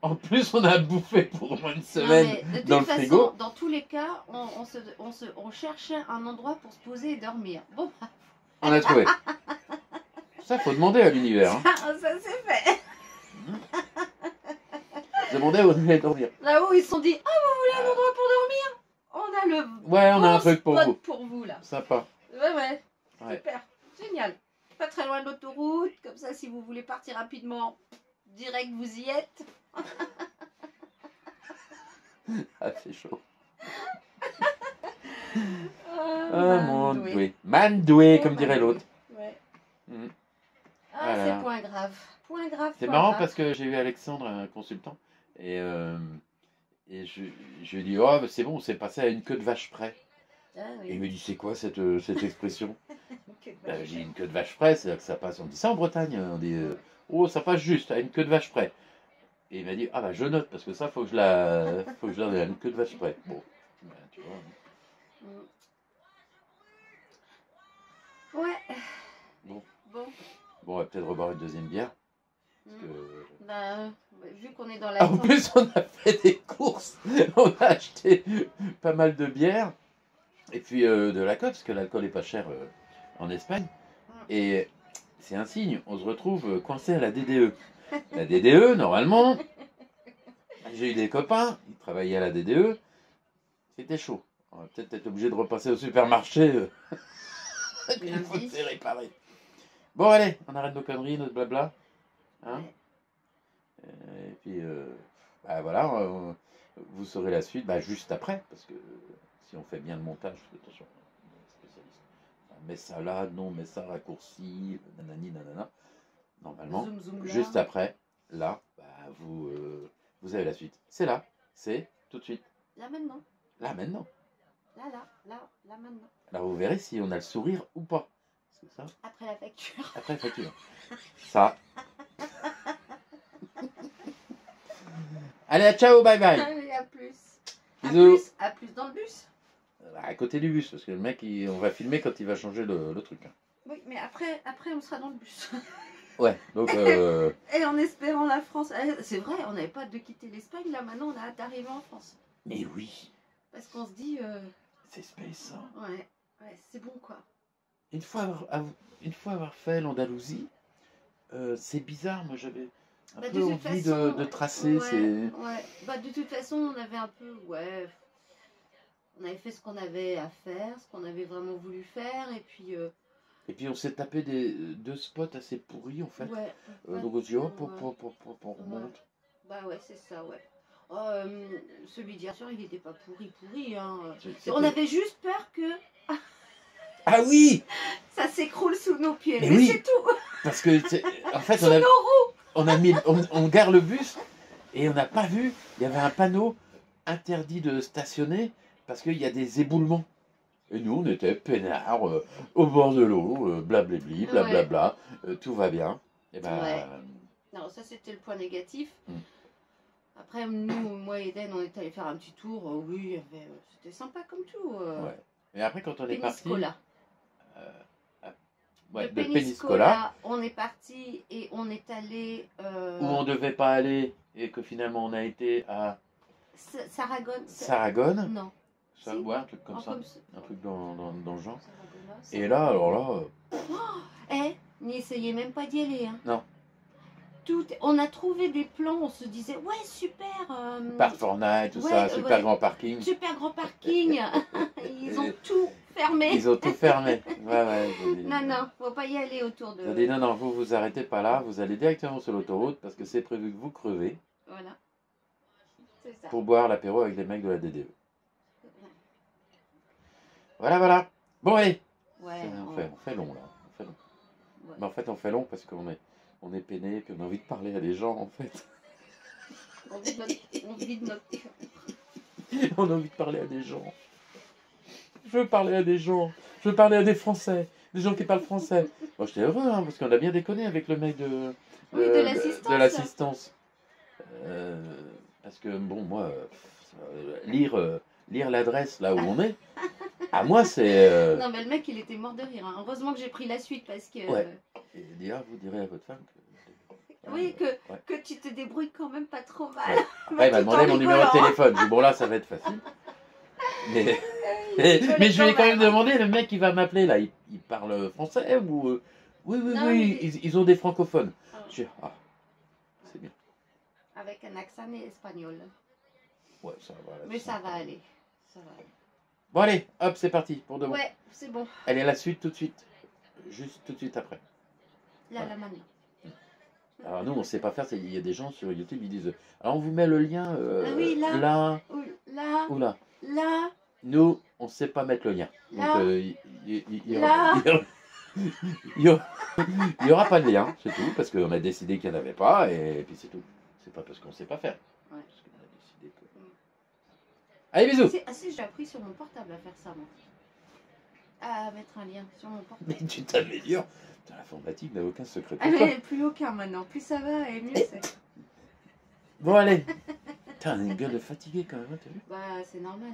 En plus, on a bouffé pour au moins une semaine de toute dans le façon, frigo. dans tous les cas, on cherchait un endroit pour se poser et dormir. Bon, On a trouvé. Ça, faut demander à l'univers. Hein. ça c'est fait. Demandez où on allait dormir. Là-haut, ils se sont dit, ah, vous voulez un endroit pour dormir? On a le Ouais, on a un bon truc pour spot vous. pour vous, là. Sympa. Ouais. Ouais. Super. Génial. Pas très loin de l'autoroute. Comme ça, si vous voulez partir rapidement, direct, vous y êtes. Ah, c'est chaud. Ah, Ah, mon doué. doué. Man doué, comme Oh, dirait man l'autre. doué. Ouais. Mhm. Ah, Voilà. c'est point grave. Point grave. C'est point marrant grave. parce que j'ai eu Alexandre, un consultant, et je lui ai dit, oh, bah, c'est bon, on s'est passé à une queue de vache près. Ah, oui. Et il me dit, c'est quoi cette expression? Que de Bah, vache. j'ai dit, une queue de vache près, c'est-à-dire que ça passe, on dit ça en Bretagne, on dit, oh, ça passe juste à une queue de vache près. Et il m'a dit, ah bah je note, parce que ça, faut que je la donne à une queue de vache près. Bon, bah, tu vois. Ouais. Bon. Bon. Bon, on va peut-être reboire une deuxième bière. Parce Mm. que... Bah, vu qu'on est dans Ah, en l'attente. plus, on a fait des courses. On a acheté pas mal de bières. Et puis de l'alcool, parce que l'alcool est pas cher en Espagne. Et c'est un signe, on se retrouve coincé à la DDE. La DDE, normalement, j'ai eu des copains, ils travaillaient à la DDE. C'était chaud. On va peut-être être obligé de repasser au supermarché. Il faut Lundi. se réparer. Bon, allez, on arrête nos conneries, notre blabla. Hein? Et puis, bah, voilà, vous saurez la suite bah, juste après, parce que si on fait bien le montage, attention, spécialiste. Enfin, mets ça là, non, mets ça raccourci, nanani, nanana. Normalement, Zoom, zoom là. juste après, là, bah, vous avez la suite. C'est là, c'est tout de suite. Là maintenant. Là, maintenant. Là maintenant. Alors, vous verrez si on a le sourire ou pas. C'est ça, Après la facture. après la facture. Ça. Allez, ciao, bye bye. Allez, à plus. Bisous. À plus dans le bus. À côté du bus, parce que le mec, on va filmer quand il va changer le truc. Hein. Oui, mais après on sera dans le bus. Ouais, donc Et en espérant la France. C'est vrai, on n'avait pas hâte de quitter l'Espagne. Là, maintenant, on a hâte d'arriver en France. mais oui, Parce qu'on se dit, c'est space. Hein. ouais, c'est bon quoi. Une fois avoir fait l'Andalousie, c'est bizarre. Moi, j'avais un Bah, peu de toute envie façon, de tracer. Ouais. Bah, de toute façon, on avait un peu, on avait fait ce qu'on avait à faire, ce qu'on avait vraiment voulu faire, et puis, Et puis, on s'est tapé deux spots assez pourris, en fait. ouais. Donc, on se dit, hop, Ouais. on remonte. Bah ouais, c'est ça, ouais. Oh, celui d'hier soir, il n'était pas pourri, hein. C'était- On avait juste peur que Ah oui, ça s'écroule sous nos pieds, Mais mais oui. c'est tout. parce que, en fait, Sous nos roues. on gare le bus et on n'a pas vu, il y avait un panneau interdit de stationner parce qu'il y a des éboulements. Et nous, on était peinards, au bord de l'eau, blablabli, blablabla, tout va bien. Et ben, Ouais. Non, ça c'était le point négatif. Mm. Après, nous, moi et Eden, on est allé faire un petit tour. Oui, il y avait, c'était sympa comme tout. ouais. Et après, quand on est parti, Péniscola. ouais, De de Péniscola, Péniscola, on est parti et on est allé où on devait pas aller et que finalement on a été à Sarragone. Sarragone, Non. ça, Si. ouais, un truc comme En ça, comme un truc dans le genre. Sarragona, Et là, alors là, n'essayez même pas d'y aller. Hein. Non. On a trouvé des plans, on se disait, ouais, super. Parc Fortnite, tout ouais, ça, super ouais. grand parking. Super grand parking. Ils ont tout fermé. Ils ont tout fermé. Ouais, ils ont dit, Non, faut pas y aller autour de. Ils ont dit non, vous vous arrêtez pas là, vous allez directement sur l'autoroute parce que c'est prévu que vous crevez Voilà. C'est ça. pour boire l'apéro avec les mecs de la DDE. Voilà. Bon, allez. Ouais. On fait long là. On fait long. Ouais. Mais en fait, on fait long parce qu'on est peiné, puis on a envie de parler à des gens en fait. On vide notre cœur. On a envie de parler à des gens. je veux parler à des gens. Je veux parler à des Français. Des gens qui parlent français. Bon, j'étais heureux, hein, parce qu'on a bien déconné avec le mec Oui, de l'assistance. de l'assistance. Parce que, bon, moi, lire l'adresse là où on est, à moi, c'est... Non, mais le mec, il était mort de rire. Hein. Heureusement que j'ai pris la suite parce que... Ouais. Et d'ailleurs, vous direz à votre femme que... Oui, Ouais. que tu te débrouilles quand même pas trop mal. Ouais. Après, il m'a demandé mon numéro de téléphone. J'ai dit, bon, là, ça va être facile. Mais, mais je lui ai quand même demandé, le mec qui va m'appeler, là, il parle français ou... Oui, Non, oui, mais- ils ont des francophones. Je dis, ah, c'est bien. Avec un accent espagnol. Ouais, ça va. là, Mais ça ça va aller. Ça va aller. Bon, allez, hop, c'est parti, pour de bon. Ouais, c'est bon. Elle est la suite tout de suite. Juste tout de suite après. Là, Ouais. la manée. Alors nous, on ne sait pas faire. Il y a des gens sur YouTube, ils disent, alors on vous met le lien Ah oui, là. là Là, ou là. là, Nous, on ne sait pas mettre le lien. Donc, Là. il Là. y aura pas de lien, c'est tout, parce qu'on a décidé qu'il n'y en avait pas, et puis c'est tout. C'est pas parce qu'on ne sait pas faire. Ouais. Parce qu'on a décidé que... Allez, bisous. si j'ai appris sur mon portable à faire ça, moi. À mettre un lien sur mon portable. Mais tu t'améliores. Putain, l'informatique n'a aucun secret Ah, pour toi. mais plus aucun maintenant. Plus ça va et mieux c'est. Bon, allez. Putain, on a une gueule de fatigué quand même, hein, t'as vu? Bah, c'est normal.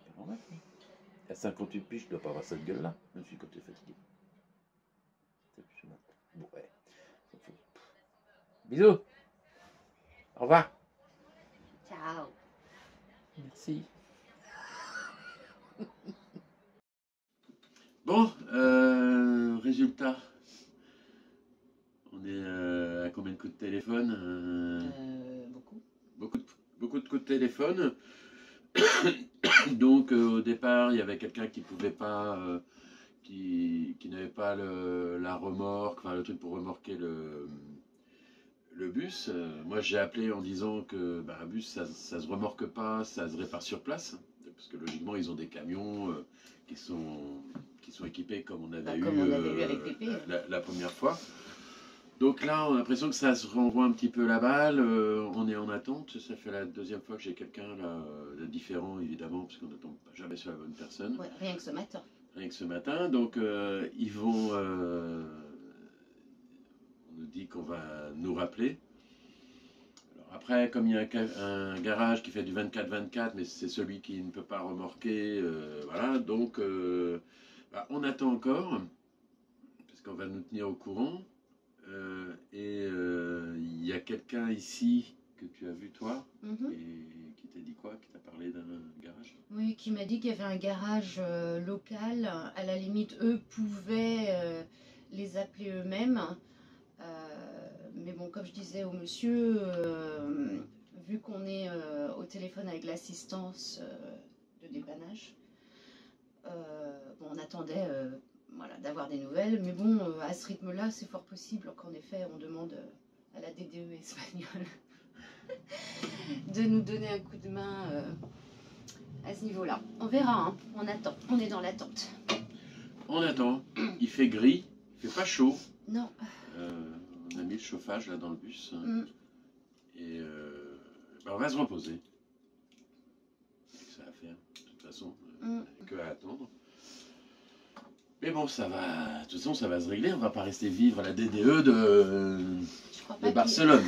C'est normal. À 58 piges, je dois pas avoir cette gueule-là, même si quand tu es fatigué. Bon, ouais. Ça fait- Bisous. Au revoir. Ciao. Merci. Bon, résultat. On est à combien de coups de téléphone? Beaucoup de coups de téléphone. Donc au départ, il y avait quelqu'un qui pouvait pas, qui n'avait pas la remorque, enfin le truc pour remorquer le bus. Moi j'ai appelé en disant que un bus ça se remorque pas, ça se répare sur place. Parce que logiquement ils ont des camions qui sont équipés comme on avait Comme on avait eu avec Pépé. la première fois. Donc là, on a l'impression que ça se renvoie un petit peu la balle. On est en attente. Ça fait la deuxième fois que j'ai quelqu'un là, de différent, évidemment, parce qu'on ne tombe jamais sur la bonne personne. Ouais, rien que ce matin. Rien que ce matin. Donc, ils vont. On nous dit qu'on va nous rappeler. Alors après, comme il y a un garage qui fait du 24-24, mais c'est celui qui ne peut pas remorquer. Voilà. Donc, on attend encore, parce qu'on va nous tenir au courant. Il y a quelqu'un ici que tu as vu toi et qui t'a dit quoi? Qui t'a parlé d'un garage? Oui, qui m'a dit qu'il y avait un garage local. À la limite, eux pouvaient les appeler eux-mêmes. Mais bon, comme je disais au monsieur, vu qu'on est au téléphone avec l'assistance de dépannage, on attendait voilà, d'avoir des nouvelles. Mais bon, à ce rythme-là, c'est fort possible qu'en effet, on demande à la DDE espagnole de nous donner un coup de main à ce niveau-là. On verra, hein. On attend, on est dans l'attente. On attend. Il fait gris, il fait pas chaud. Non. On a mis le chauffage là dans le bus. Et on va se reposer. C'est que ça à faire, de toute façon. Que à attendre. Mais bon, ça va. De toute façon, ça va se régler. On va pas rester vivre à la DDE de Barcelone.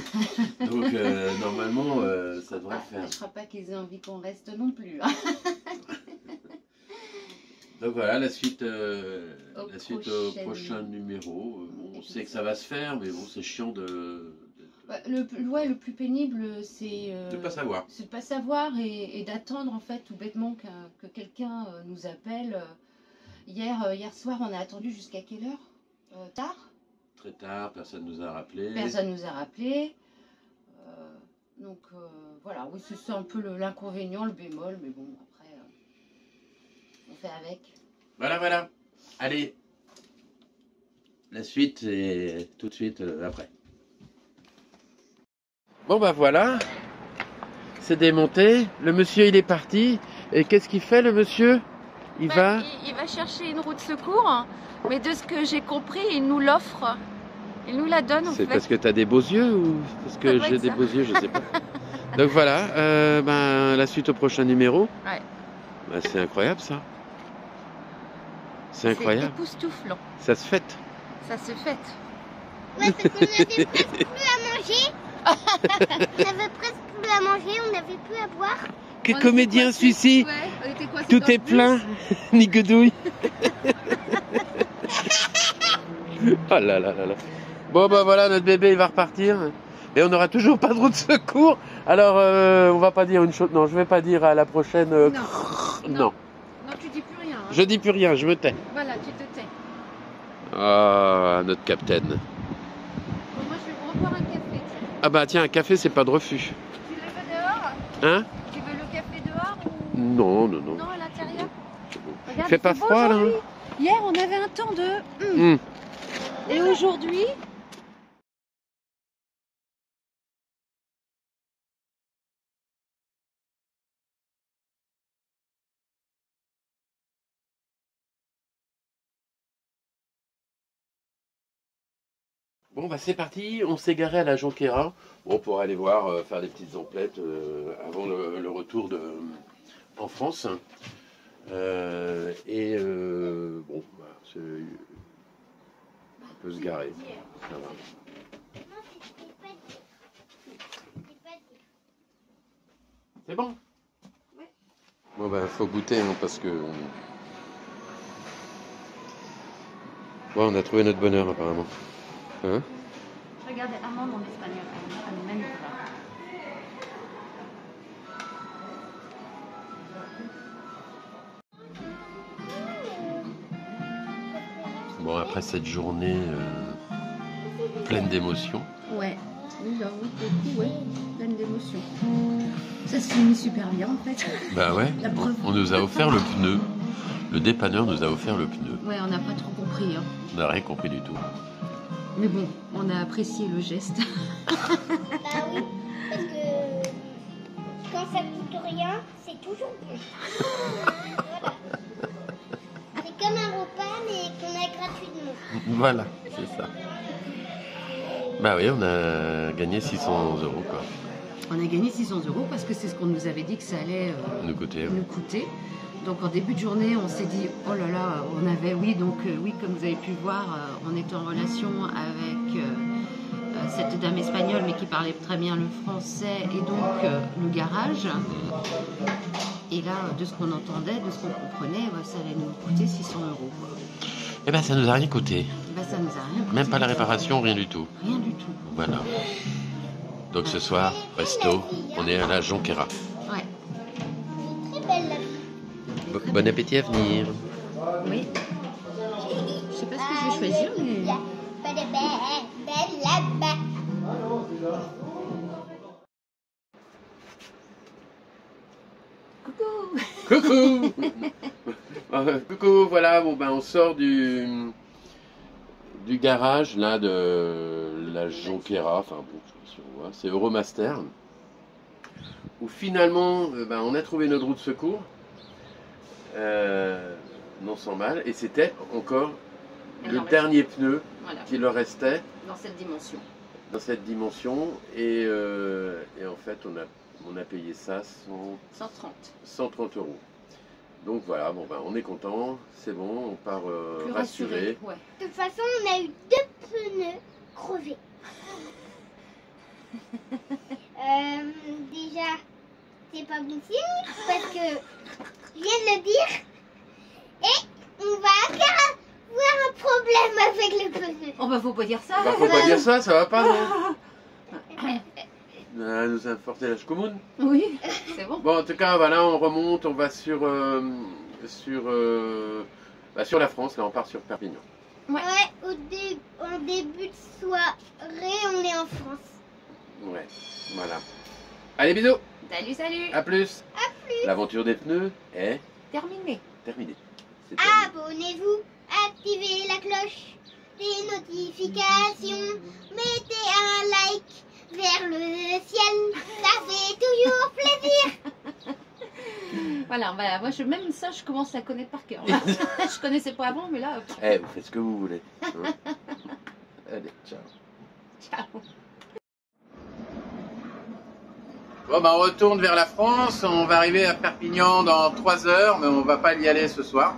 Donc, normalement, ça devrait faire. Je crois pas qu'ils aient envie qu'on reste non plus. Hein. Donc voilà, la suite au prochain numéro. On sait que ça va se faire, mais bon, c'est chiant de le plus pénible, c'est de pas savoir. C'est de pas savoir et d'attendre en fait tout bêtement que quelqu'un nous appelle. Hier soir, on a attendu jusqu'à quelle heure? Tard. Très tard, personne nous a rappelé. Personne nous a rappelé. Donc voilà, oui, c'est un peu l'inconvénient, le bémol, mais bon, après, on fait avec. Voilà. Allez, la suite, c'est tout de suite après. Bon, voilà, c'est démonté. Le monsieur, il est parti. Et qu'est-ce qu'il fait, le monsieur? Il va chercher une roue de secours, mais de ce que j'ai compris, il nous l'offre. Il nous la donne en fait. C'est parce que tu as des beaux yeux ou parce que j'ai des beaux yeux, je sais pas. Donc voilà, la suite au prochain numéro. Ouais. C'est incroyable ça. C'est incroyable. C'est époustouflant. Ça se fête. Ça se fête. Ouais, parce qu'on avait presque plus à manger. On avait presque plus à manger, on n'avait plus à boire. Que On était comédien coincés. celui-ci. Ouais, on était coincés Tout dans le est bus. plein. Ni guedouille. Oh là là là là. Bon bah voilà, notre bébé il va repartir. Et on n'aura toujours pas de roue de secours. Alors on va pas dire une chose. Non, je vais pas dire à la prochaine. Non. Non. Non, tu dis plus rien. Hein. Je dis plus rien, je me tais. Voilà, tu te tais. Ah, notre capitaine. Bon, moi, je vais reboire un café. Ah bah tiens, un café c'est pas de refus. Tu le veux dehors? Hein? Tu veux le café dehors ou Non, non, non. non à l'intérieur? C'est bon. Regarde, Fait pas c'est beau froid, là, aujourd'hui. Hier, on avait un temps de... Hum. Et aujourd'hui... Bon bah c'est parti, on s'est garé à la Jonquera. Bon, pour aller voir, faire des petites emplettes avant le retour en France. Bon, bah, on peut se garer. Ça va. C'est bon? Ouais. Bon bah faut goûter hein, parce que... Bon, on a trouvé notre bonheur apparemment. Hein? Regardez, amande en espagnol. Almendra. Bon, après cette journée pleine d'émotions. Ouais, oui, j'avoue, beaucoup, ouais, pleine d'émotions. Ça se finit super bien en fait. Bah ouais, La preuve. on nous a offert le pneu. Le dépanneur nous a offert le pneu. Ouais, on n'a pas trop compris. Hein. On n'a rien compris du tout. Mais bon, on a apprécié le geste. Bah oui, parce que quand ça coûte rien, c'est toujours bon. Voilà. C'est comme un repas, mais qu'on a gratuitement. Voilà, c'est ça. Bah oui, on a gagné 600 € quoi. On a gagné 600 € parce que c'est ce qu'on nous avait dit que ça allait De côté. nous coûter. Donc en début de journée, on s'est dit, oh là là, on avait, oui, donc oui, comme vous avez pu voir, on était en relation avec cette dame espagnole, mais qui parlait très bien le français, et donc le garage. Et là, de ce qu'on entendait, de ce qu'on comprenait, ça allait nous coûter 600 €. Quoi. Eh ben ça nous a rien coûté. Ben, ça nous a rien coûté. Même pas la du tout. réparation, rien du tout. Rien du tout. Voilà. Donc ce soir, resto, on est à la Jonquera. Ouais. Très belle la vie. Bon appétit à venir. Oui. Je sais pas ce que je vais choisir, mais... Coucou. Coucou. Coucou, voilà, bon ben on sort du garage là de la Jonquera, enfin bon, je sais pas si on voit, c'est Euromaster, où finalement ben, on a trouvé notre roue de secours, non sans mal, et c'était encore Il le en reste. dernier pneu Voilà, qui leur restait dans cette dimension. dans cette dimension, et en fait on a payé ça 130. 130 €. Donc voilà, bon ben on est content, c'est bon, on part Plus rassuré. Ouais. De toute façon, on a eu 2 pneus crevés. Déjà, c'est pas bon signe parce que je viens de le dire. Et on va avoir un problème avec le pneu. Oh bah faut pas dire ça. Bah faut pas dire ça, ça va pas non. Elle nous a porté la choucoumoune. Oui, c'est bon. Bon en tout cas voilà, on remonte, on va sur la France, là on part sur Perpignan. Ouais. Ouais, en début de soirée, on est en France. Ouais, voilà. Allez bisous, Salut, salut. à plus. L'aventure des pneus est Terminé. terminée. C'est terminé. Abonnez-vous, activez la cloche des notifications, mettez un like vers le ciel, ça fait toujours plaisir. Voilà, bah, moi même ça, je commence à connaître par cœur. Là. Je connaissais pas avant, mais là, Eh, vous faites ce que vous voulez. hein. Allez, ciao. ciao. Bon, bah, on retourne vers la France. On va arriver à Perpignan dans 3 heures, mais on va pas y aller ce soir.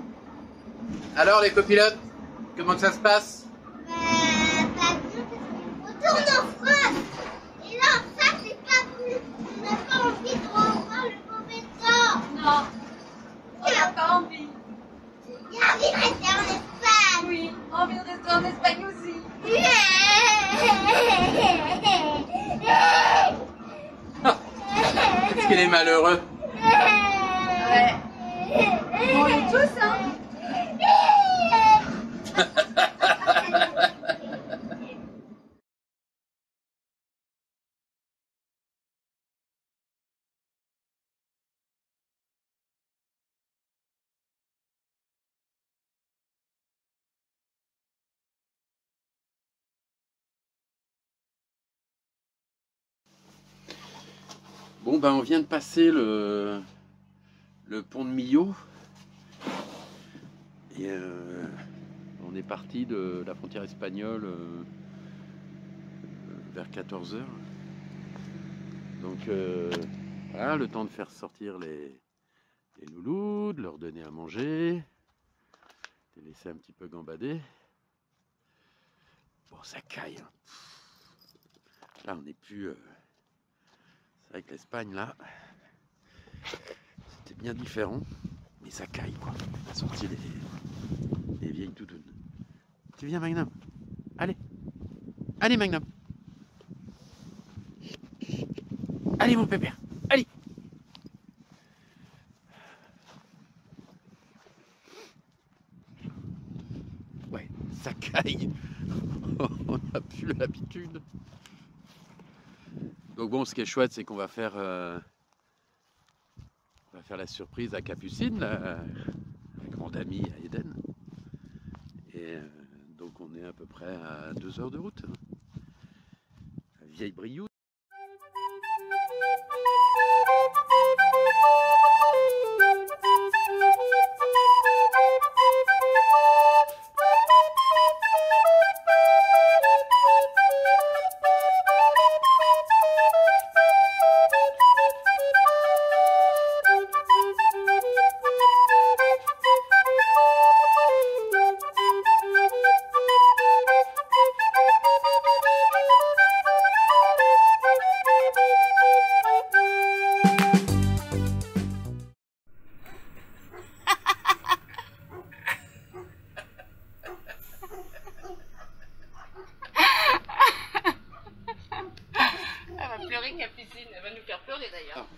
Alors les copilotes, comment que ça se passe? Pas bien parce qu'on retourne en France. Et là, ça c'est pas plus. On n'a pas envie de revoir le mauvais temps. Non, on n'a pas envie. Il y a envie de rester en Espagne. Oui, envie de rester en Espagne aussi. Est-ce qu'il est malheureux? Ouais. On est tous, hein. Bon ben on vient de passer le pont de Millau et on est parti de la frontière espagnole vers 14 h. Donc voilà, le temps de faire sortir les loulous, de leur donner à manger, de les laisser un petit peu gambader. Bon, ça caille, hein. Là on n'est plus... C'est vrai que l'Espagne, là, c'était bien différent, mais ça caille, quoi. On a sorti les vieilles toutounes. Tu viens, Magnum? Allez. Allez, Magnum. Allez, mon pépère. Allez. Ouais, ça caille. On n'a plus l'habitude. Donc bon, ce qui est chouette, c'est qu'on va faire la surprise à Capucine, la grande amie à Eden. Et donc on est à peu près à 2 heures de route. La vieille Brioude.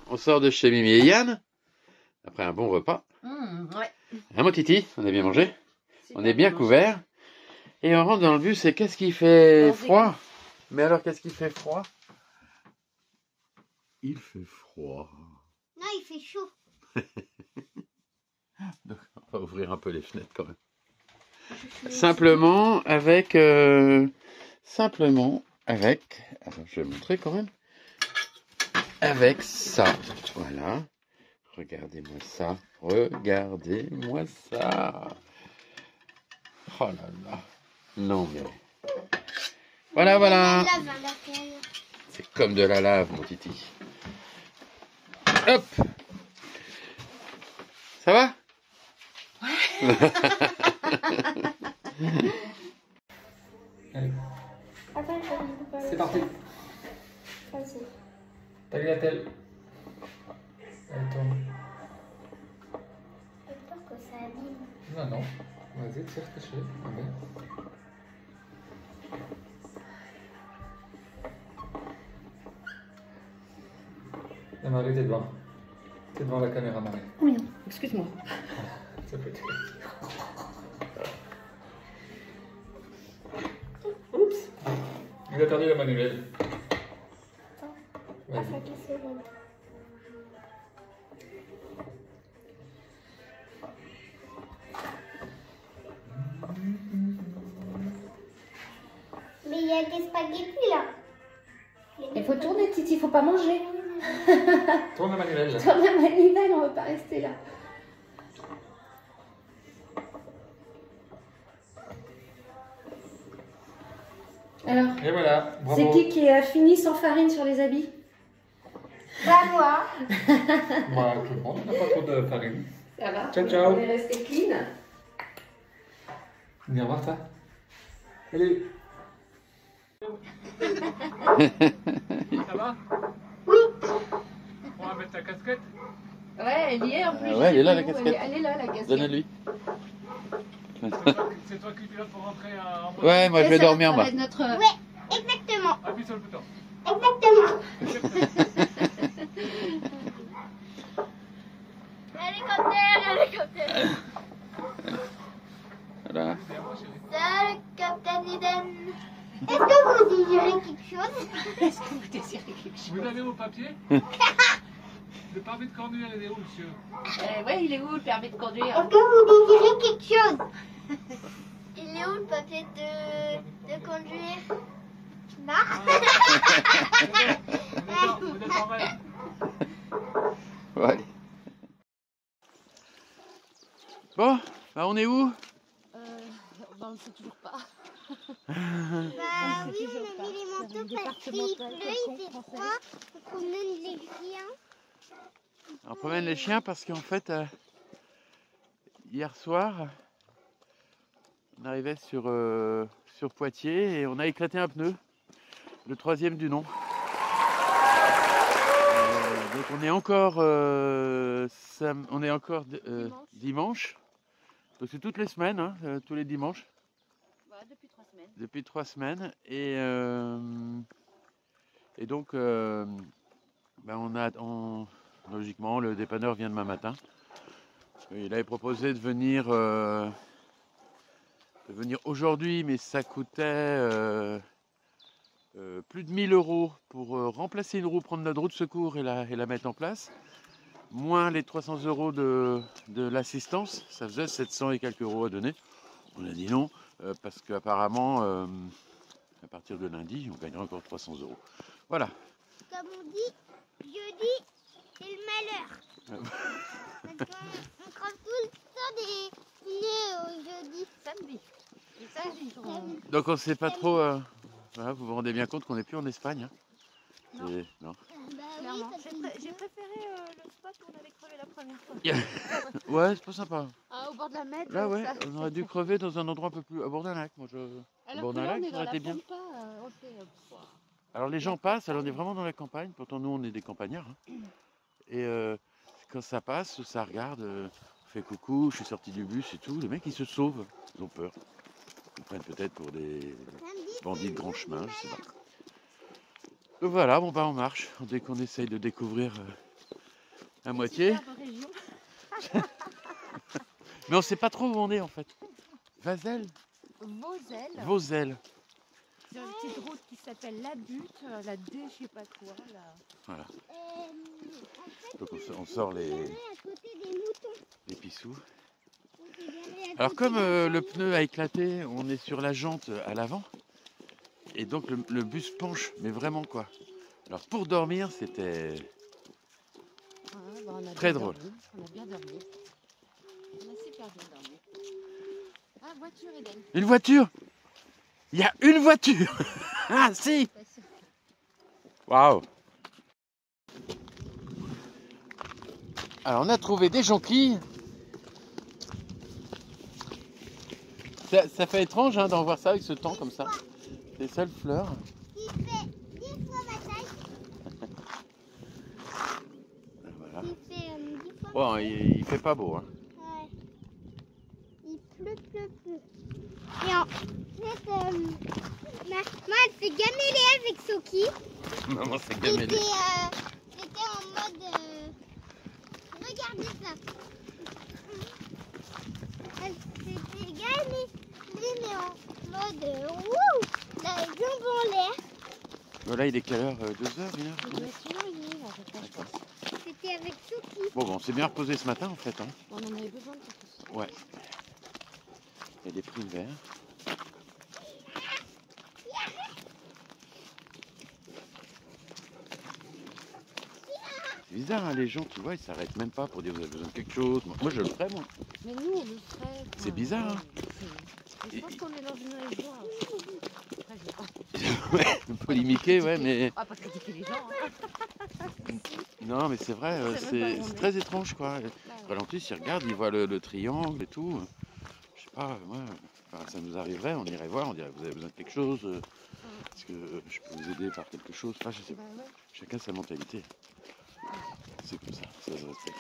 On sort de chez Mimi et Yann, après un bon repas. Ouais. Hein, mon Titi, on a bien mangé, on est bien couvert. Et on rentre dans le bus et qu'est-ce qui fait froid? Mais alors, qu'est-ce qui fait froid? Il fait froid. Non, il fait chaud. Donc, on va ouvrir un peu les fenêtres quand même. Simplement avec... alors je vais montrer quand même. Avec ça, voilà. Regardez-moi ça. Regardez-moi ça. Oh là là. Non mais... Voilà, voilà. La lave à l'intérieur. C'est comme de la lave, mon Titi. Hop. Ça va? Allez, Attends, c'est parti. Vas-y. Tagliatelle. Allez, tourne. J'ai peur que ça abîme. Non, non. Vas-y, tire, caché. Allez. Et Marie, t'es devant. T'es devant la caméra, Marie. Oui, excuse-moi. Ça peut être. Oups. Il a perdu la manivelle. À Vas-y. 5 secondes. Mais il y a des spaghettis là. Il faut tourner, Titi, il faut pas manger. Tourne la manivelle. Tourne la manivelle, on va pas rester là. Alors, Et voilà. Bravo. c'est qui a fini sans farine sur les habits? Bah moi. Moi, tout le monde, on n'a pas trop de farine. Ça va? Ciao, ciao. On est resté clean. Viens voir ça. Allez. Ça va? Oui. On va mettre ta casquette. Ouais, elle y est en plus. Ouais, elle est là la casquette. Elle est là la casquette. Donne-lui. C'est toi qui pilotes pour rentrer en mode. Ouais, moi je vais dormir Ça moi. va être notre... Oui, exactement. Appuie sur le bouton. Exactement. Hélicoptère. Voilà. Salut, Captain Eden. Est-ce que vous désirez quelque chose? Est-ce que vous désirez quelque chose? Vous avez vos papiers? Le permis de conduire, il est où, monsieur? Ouais, il est où le permis de conduire? Est-ce que vous désirez quelque chose? Il est où le papier de conduire? Non. Vous êtes en rêve. Ouais. Bon, bah on est où? On ne sait toujours pas. Bah oui, on a mis les manteaux parce qu'il pleut, il fait froid. On promène les chiens. On promène les chiens parce qu'en fait, hier soir, on arrivait sur Poitiers et on a éclaté un pneu, le 3e du nom. Donc on est encore, dimanche. Donc c'est toutes les semaines, hein, tous les dimanches. Depuis 3 semaines. Depuis 3 semaines. Et donc, logiquement, le dépanneur vient demain matin. Il avait proposé de venir aujourd'hui, mais ça coûtait plus de 1 000 € pour remplacer une roue, prendre notre roue de secours et la mettre en place. Moins les 300 € de l'assistance, ça faisait 700 et quelques euros à donner. On a dit non, parce qu'apparemment, à partir de lundi, on gagnera encore 300 €. Voilà. Comme on dit, jeudi, c'est le malheur. Parce qu'on crame tout le temps des pneus au jeudi. Samedi. Et samedi. Donc on ne sait pas trop. Voilà, vous vous rendez bien compte qu'on n'est plus en Espagne. Hein. Non. Non. Bah Clairement. oui, J'ai préféré le spot où on avait crevé la première fois. Ouais, c'est pas sympa. Ah, au bord de la Med. Là, ouais, ça- on aurait dû crever dans un endroit un peu plus. À bord d'un lac, moi. Au Alors bord que d'un là, lac, on est ça dans aurait la été bien. pampa, on fait, Alors les gens passent, alors on est vraiment dans la campagne, pourtant nous on est des campagnards. Hein. Et quand ça passe, ça regarde, on fait coucou, je suis sorti du bus et tout, les mecs ils se sauvent, ils ont peur. Ils prennent peut-être pour des bandits de grand chemin, je sais pas. Donc voilà, bon bah on marche, dès qu'on essaye de découvrir à moitié. superbe région. Mais on sait pas trop où on est en fait. Vazel, Vauzelles. Vauzelles. Sur une petite route qui s'appelle La Butte, la D, je sais pas quoi. Là. Voilà. en fait, Donc on sort on est garé à côté des moutons. les pissous. On est garé à Alors côté comme des le pneu a éclaté, on est sur la jante à l'avant. Et donc le bus penche, mais vraiment quoi. Alors pour dormir, c'était Ah, bah, on a très bien drôle. dormi. On a bien dormi. On a super bien dormi. Ah, voiture Eden. Une voiture. Il y a une voiture. Ah si. Waouh. Alors on a trouvé des jonquilles. Ça fait étrange hein, d'en voir ça avec ce temps comme ça. Des seules fleurs. Il fait 10 fois ma taille. Voilà. Il fait 10 fois Bon, il fait pas beau. Hein. Ouais. Il pleut. Et en fait, maman, elle fait gameler avec Soki. Maman, c'est C'était gamellé. en mode... regardez ça. Elle s'était gameler, mais en mode... wouh, la jambe en l'air. Voilà, il est quelle heure 2 heures, 1 heure Ça doit être éloigné, là, je pense. D'accord. C'était avec Soki. Bon, on s'est bien reposé ce matin en fait. Hein. On en avait besoin de tout ça. Ouais. Il y a des fruits verts. C'est bizarre, hein, les gens, tu vois, ils s'arrêtent même pas pour dire vous avez besoin de quelque chose. Moi, je le ferais, moi. Mais nous, on le ferait. C'est bizarre, hein. Je pense qu'on est dans une région. Après, je vais pas. Ouais, polémiquer, ouais, mais. On va pas critiquer les gens. Hein. Non, mais c'est vrai, C'est même pas c'est vrai. très étrange, quoi. Ralentissent, ils regardent, ils voient le triangle et tout. Je sais pas, moi, enfin, ça nous arriverait, on irait voir, on dirait vous avez besoin de quelque chose, est-ce que je peux vous aider par quelque chose, enfin, je sais pas. Bah ouais. Chacun sa mentalité. C'est comme ça se respecte.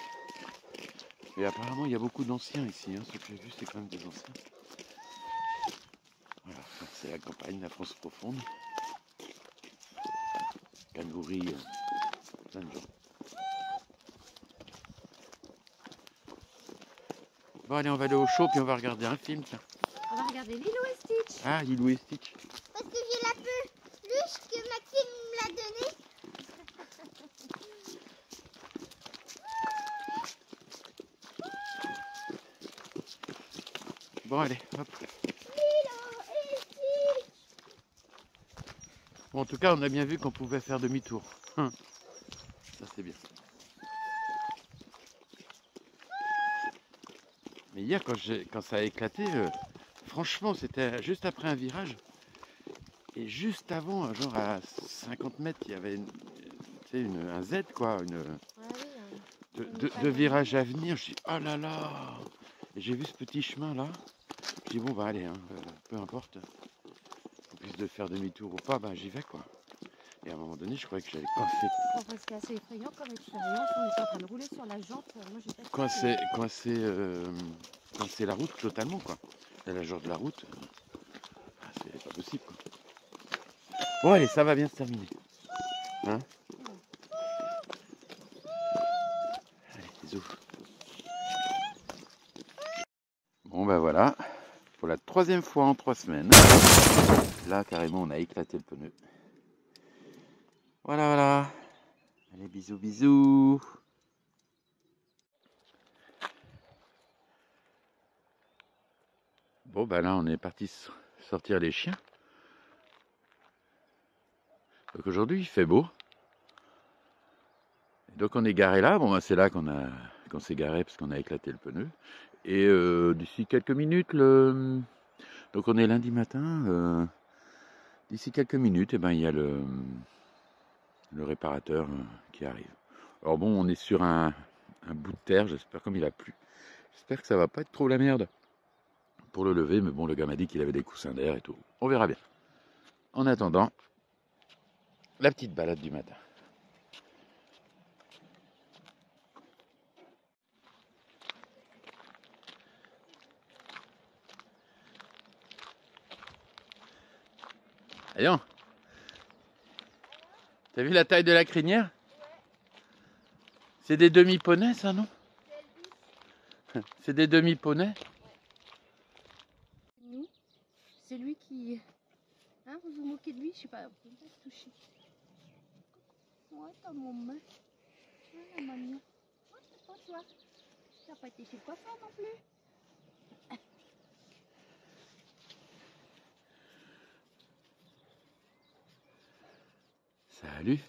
Et apparemment il y a beaucoup d'anciens ici, hein. Ce que j'ai vu c'est quand même des anciens. Voilà, c'est la campagne, la France profonde. Qui a nourri plein de gens. Bon allez, on va aller au show puis on va regarder un film, tiens. On va regarder Lilo et Stitch. Ah, Lilo et Stitch. Parce que j'ai la peluche que Maxime me l'a donnée. Bon allez, hop. Lilo et Stitch. Bon, en tout cas, on a bien vu qu'on pouvait faire demi-tour. Ça c'est bien. Mais hier, quand ça a éclaté, franchement, c'était juste après un virage. Et juste avant, genre à 50 mètres, il y avait un Z, quoi, deux virages à venir. Je dis, oh là là. Et j'ai vu ce petit chemin là. Je dis, bon, bah allez, hein, peu importe. Qu'on puisse de faire demi-tour ou pas, bah j'y vais, quoi. Et à un moment donné, je croyais que j'allais coincer. Bon, parce que c'est assez effrayant comme expérience. On était en train de rouler sur la jante. Moi, j'ai pas Coincer la route totalement, quoi. La largeur de la route, c'est pas possible, quoi. Bon, allez, ça va bien se terminer. Hein? Allez, bisous. Bon, ben voilà. Pour la 3e fois en 3 semaines. Là, carrément, on a éclaté le pneu. Voilà, voilà. Allez, bisous, bisous. Bon, bah là, on est parti sortir les chiens. Donc aujourd'hui, il fait beau. Et donc on est garé là. Bon, bah, c'est là qu'on s'est garé parce qu'on a éclaté le pneu. Et d'ici quelques minutes, donc on est lundi matin. D'ici quelques minutes, eh ben, il y a le réparateur qui arrive. Alors bon, on est sur un bout de terre. J'espère, comme il a plu, j'espère que ça va pas être trop la merde pour le lever. Mais bon, le gars m'a dit qu'il avait des coussins d'air et tout. On verra bien. En attendant, la petite balade du matin. Allons. T'as vu la taille de la crinière? C'est des demi-poneys, ça, non? C'est des demi-poneys? Nous, c'est lui qui... Hein, vous vous moquez de lui? Je sais pas, on peut pas se toucher. Ouais, t'as mon main. Ouais, la mamie. Ouais, c'est pas toi. T'as pas été chez le coiffeur non plus. Salut.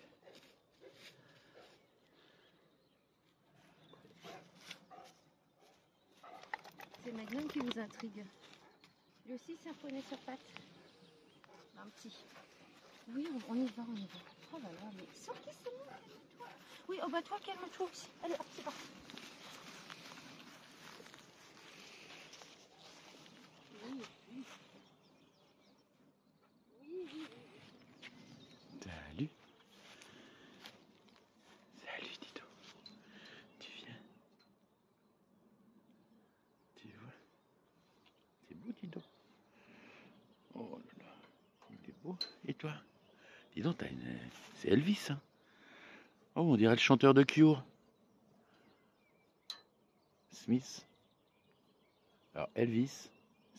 C'est Magnum qui vous intrigue. Lui aussi, c'est un poney sur pattes. Un petit. Oui, on y va, on y va. Oh là là, mais sors qui c'est moi, calme-toi. Oui, oh bah toi, calme-toi aussi. Allez, hop, c'est parti. Oui, oui. Oui, oui, oui. Salut. Salut, Tito. Tu viens? Tu vois? C'est beau, Tito. Oh là là. Il est beau. Et toi? Dis donc, c'est Elvis, hein? Oh, on dirait le chanteur de Cure. Smith. Alors, Elvis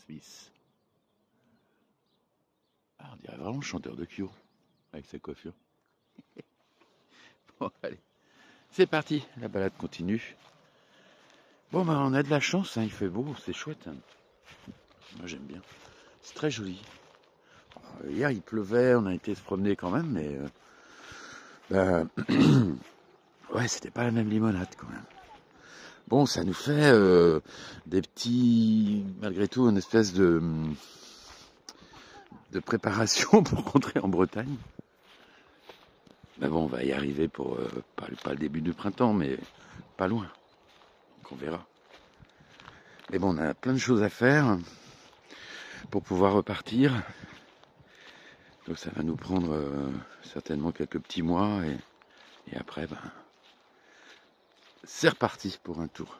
Smith. Ah, on dirait vraiment le chanteur de Cure. Avec sa coiffure. Bon, allez. C'est parti. La balade continue. Bon, bah, on a de la chance, hein. Il fait beau. C'est chouette, hein. Moi, j'aime bien. C'est très joli. Hier, il pleuvait. On a été se promener quand même, mais... ouais, c'était pas la même limonade quand même. Bon, ça nous fait des petits, malgré tout, une espèce de préparation pour rentrer en Bretagne. Mais bon, on va y arriver pour pas le début du printemps, mais pas loin. Donc on verra. Mais bon, on a plein de choses à faire pour pouvoir repartir. Donc ça va nous prendre certainement quelques petits mois et après, ben, c'est reparti pour un tour.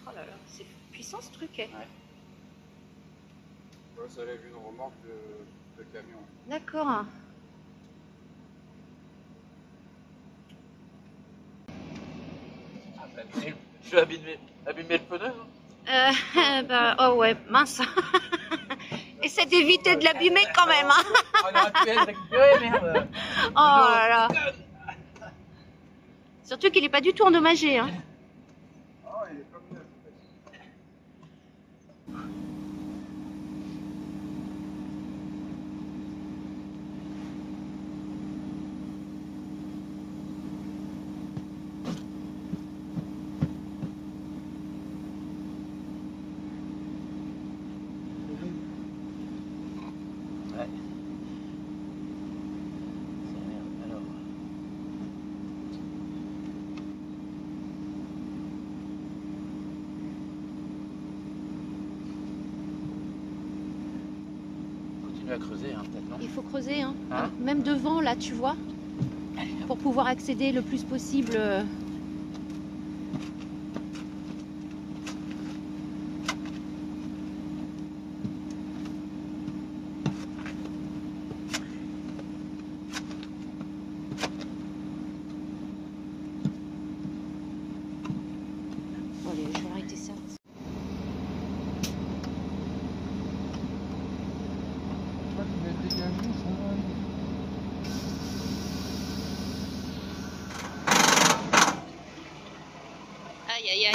Oh là là, c'est puissant ce truc. Ouais, ça lève une remorque de camion. D'accord. Je vais abîmer le pneu. Bah, oh ouais, mince. Essaie d'éviter de l'abîmer quand même. Hein. On aurait pu le récupérer, merde. Oh là là. Surtout qu'il n'est pas du tout endommagé. Hein. Ah, il est comme neuf. Ouais. Alors. Continue à creuser, hein, peut-être, non? Il faut creuser, hein. Hein? Même devant, là, tu vois, pour pouvoir accéder le plus possible. Bon, allez, je vais arrêter ça. Aïe, aïe, aïe.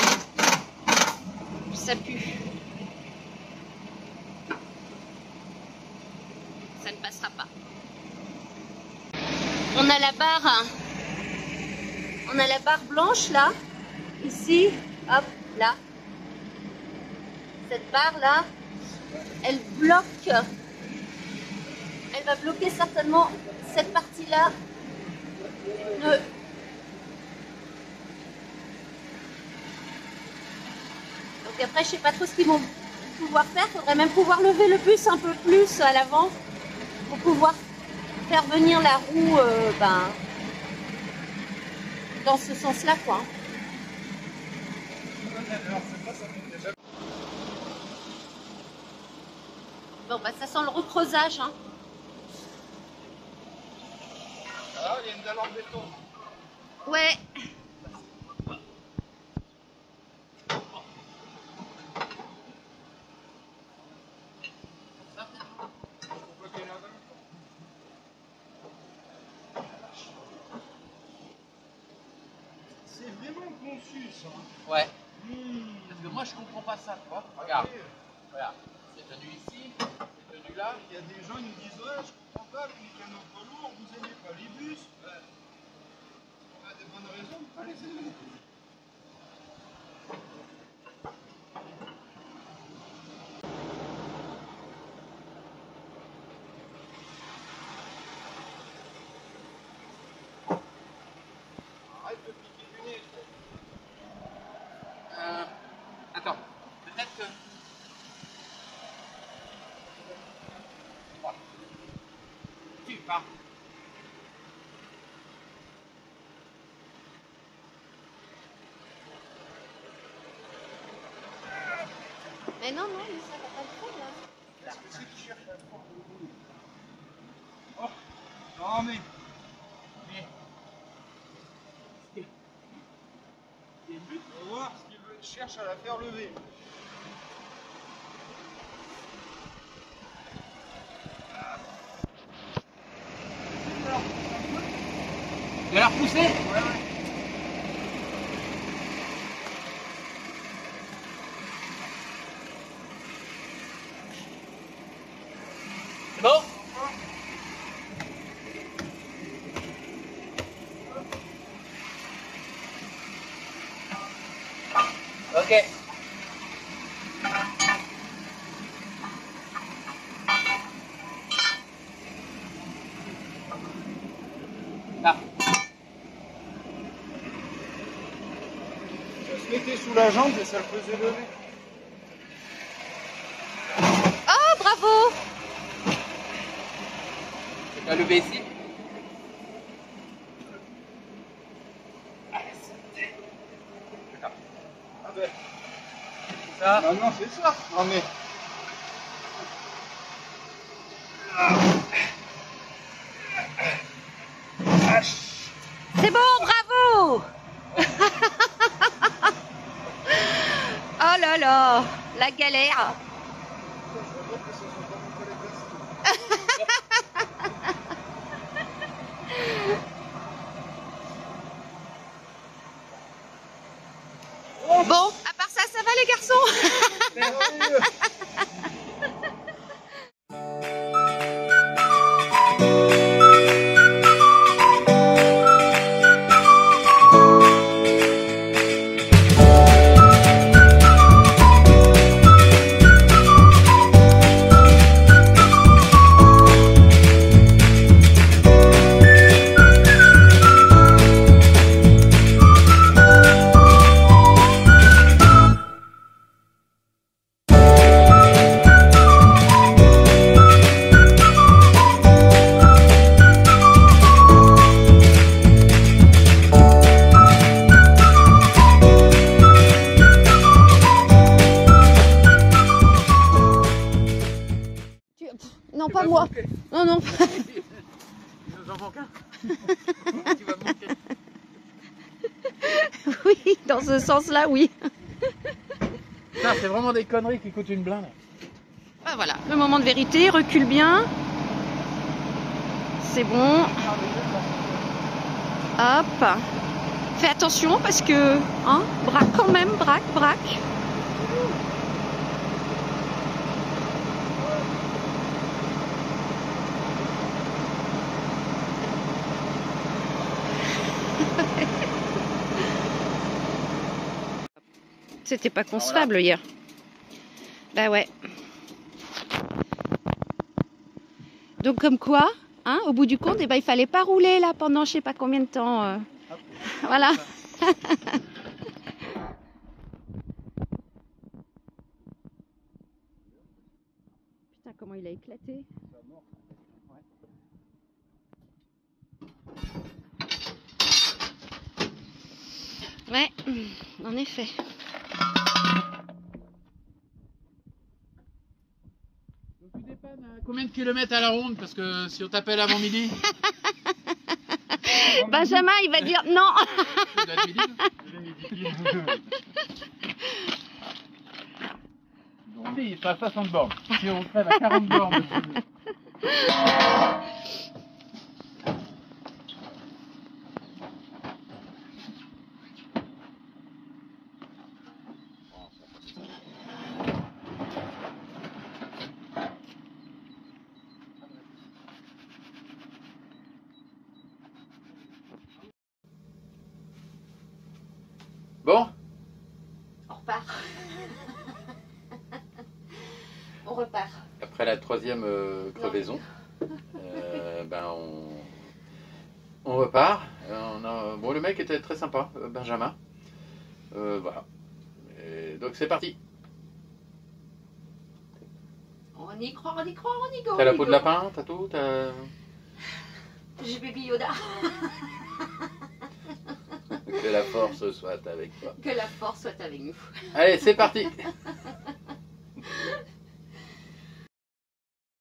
Ça pue. Ça ne passera pas. On a la barre. On a la barre blanche là. Ici. Hop, là. Cette barre là, elle bloque. Elle va bloquer certainement cette partie-là du pneu. Donc après, je sais pas trop ce qu'ils vont pouvoir faire. Il faudrait même pouvoir lever le bus un peu plus à l'avant pour pouvoir faire venir la roue dans ce sens-là, quoi. Bon, bah ça sent le recreusage, hein. Ah, il y a une dalle en béton. Ouais. C'est vraiment confus ça. Ouais. Parce que moi, je comprends pas ça, tu vois. Regarde. Regarde. C'est tenu ici, c'est tenu là. Il y a des gens qui nous disent ouais, je comprends pas, les camions poids lourds, vous aimez pas les bus. Ouais. On a des bonnes raisons de pas les aimer. Arrête de piquer du nez. Attends. Peut-être que... Tu pars. Mais non, non, mais ça va pas le faire, là. Qu'est-ce que c'est qui cherche à prendre le bout? Oh, non mais. Mais... On va voir ce qu'il veut cherche à la faire lever. Tu vas la repousser? Ouais. C'est bon? Ok. Là. Ça se mettait sous la jambe et ça le faisait lever. Oh, bravo! Tu vas lever ici? Ah ben, Ça. maintenant c'est ça. Non mais. C'est bon, bravo! Oh là là, la galère! Bon, à part ça, ça va les garçons? Merveilleux. Non, pas moi. Non, non. Il nous en manque un. Tu vas me manquer. Oui, dans ce sens-là, oui. Putain, c'est vraiment des conneries qui coûtent une blinde. Ah, voilà, le moment de vérité, recule bien. C'est bon. Hop. Fais attention parce que, hein, braque quand même, braque. C'était pas concevable hier. Bah ouais. Donc comme quoi, hein, au bout du compte, eh ben, il fallait pas rouler là pendant je sais pas combien de temps. Voilà. Putain, comment il a éclaté. Ouais, en effet. Donc tu dépannes à combien de kilomètres à la ronde? Parce que si on t'appelle avant midi. Benjamin, il va dire non. Ça doit être midi. Si, il sera à 60 bornes. Si on crève à 40 bornes. Bon, On repart. On repart. après la troisième crevaison, ben on repart. Bon, le mec était très sympa, Benjamin. Voilà. Et donc c'est parti. On y croit, on y croit, on y go. T'as la peau de lapin, t'as tout, t'as... J'ai baby Yoda. Que la force soit avec toi. Que la force soit avec nous. Allez, c'est parti.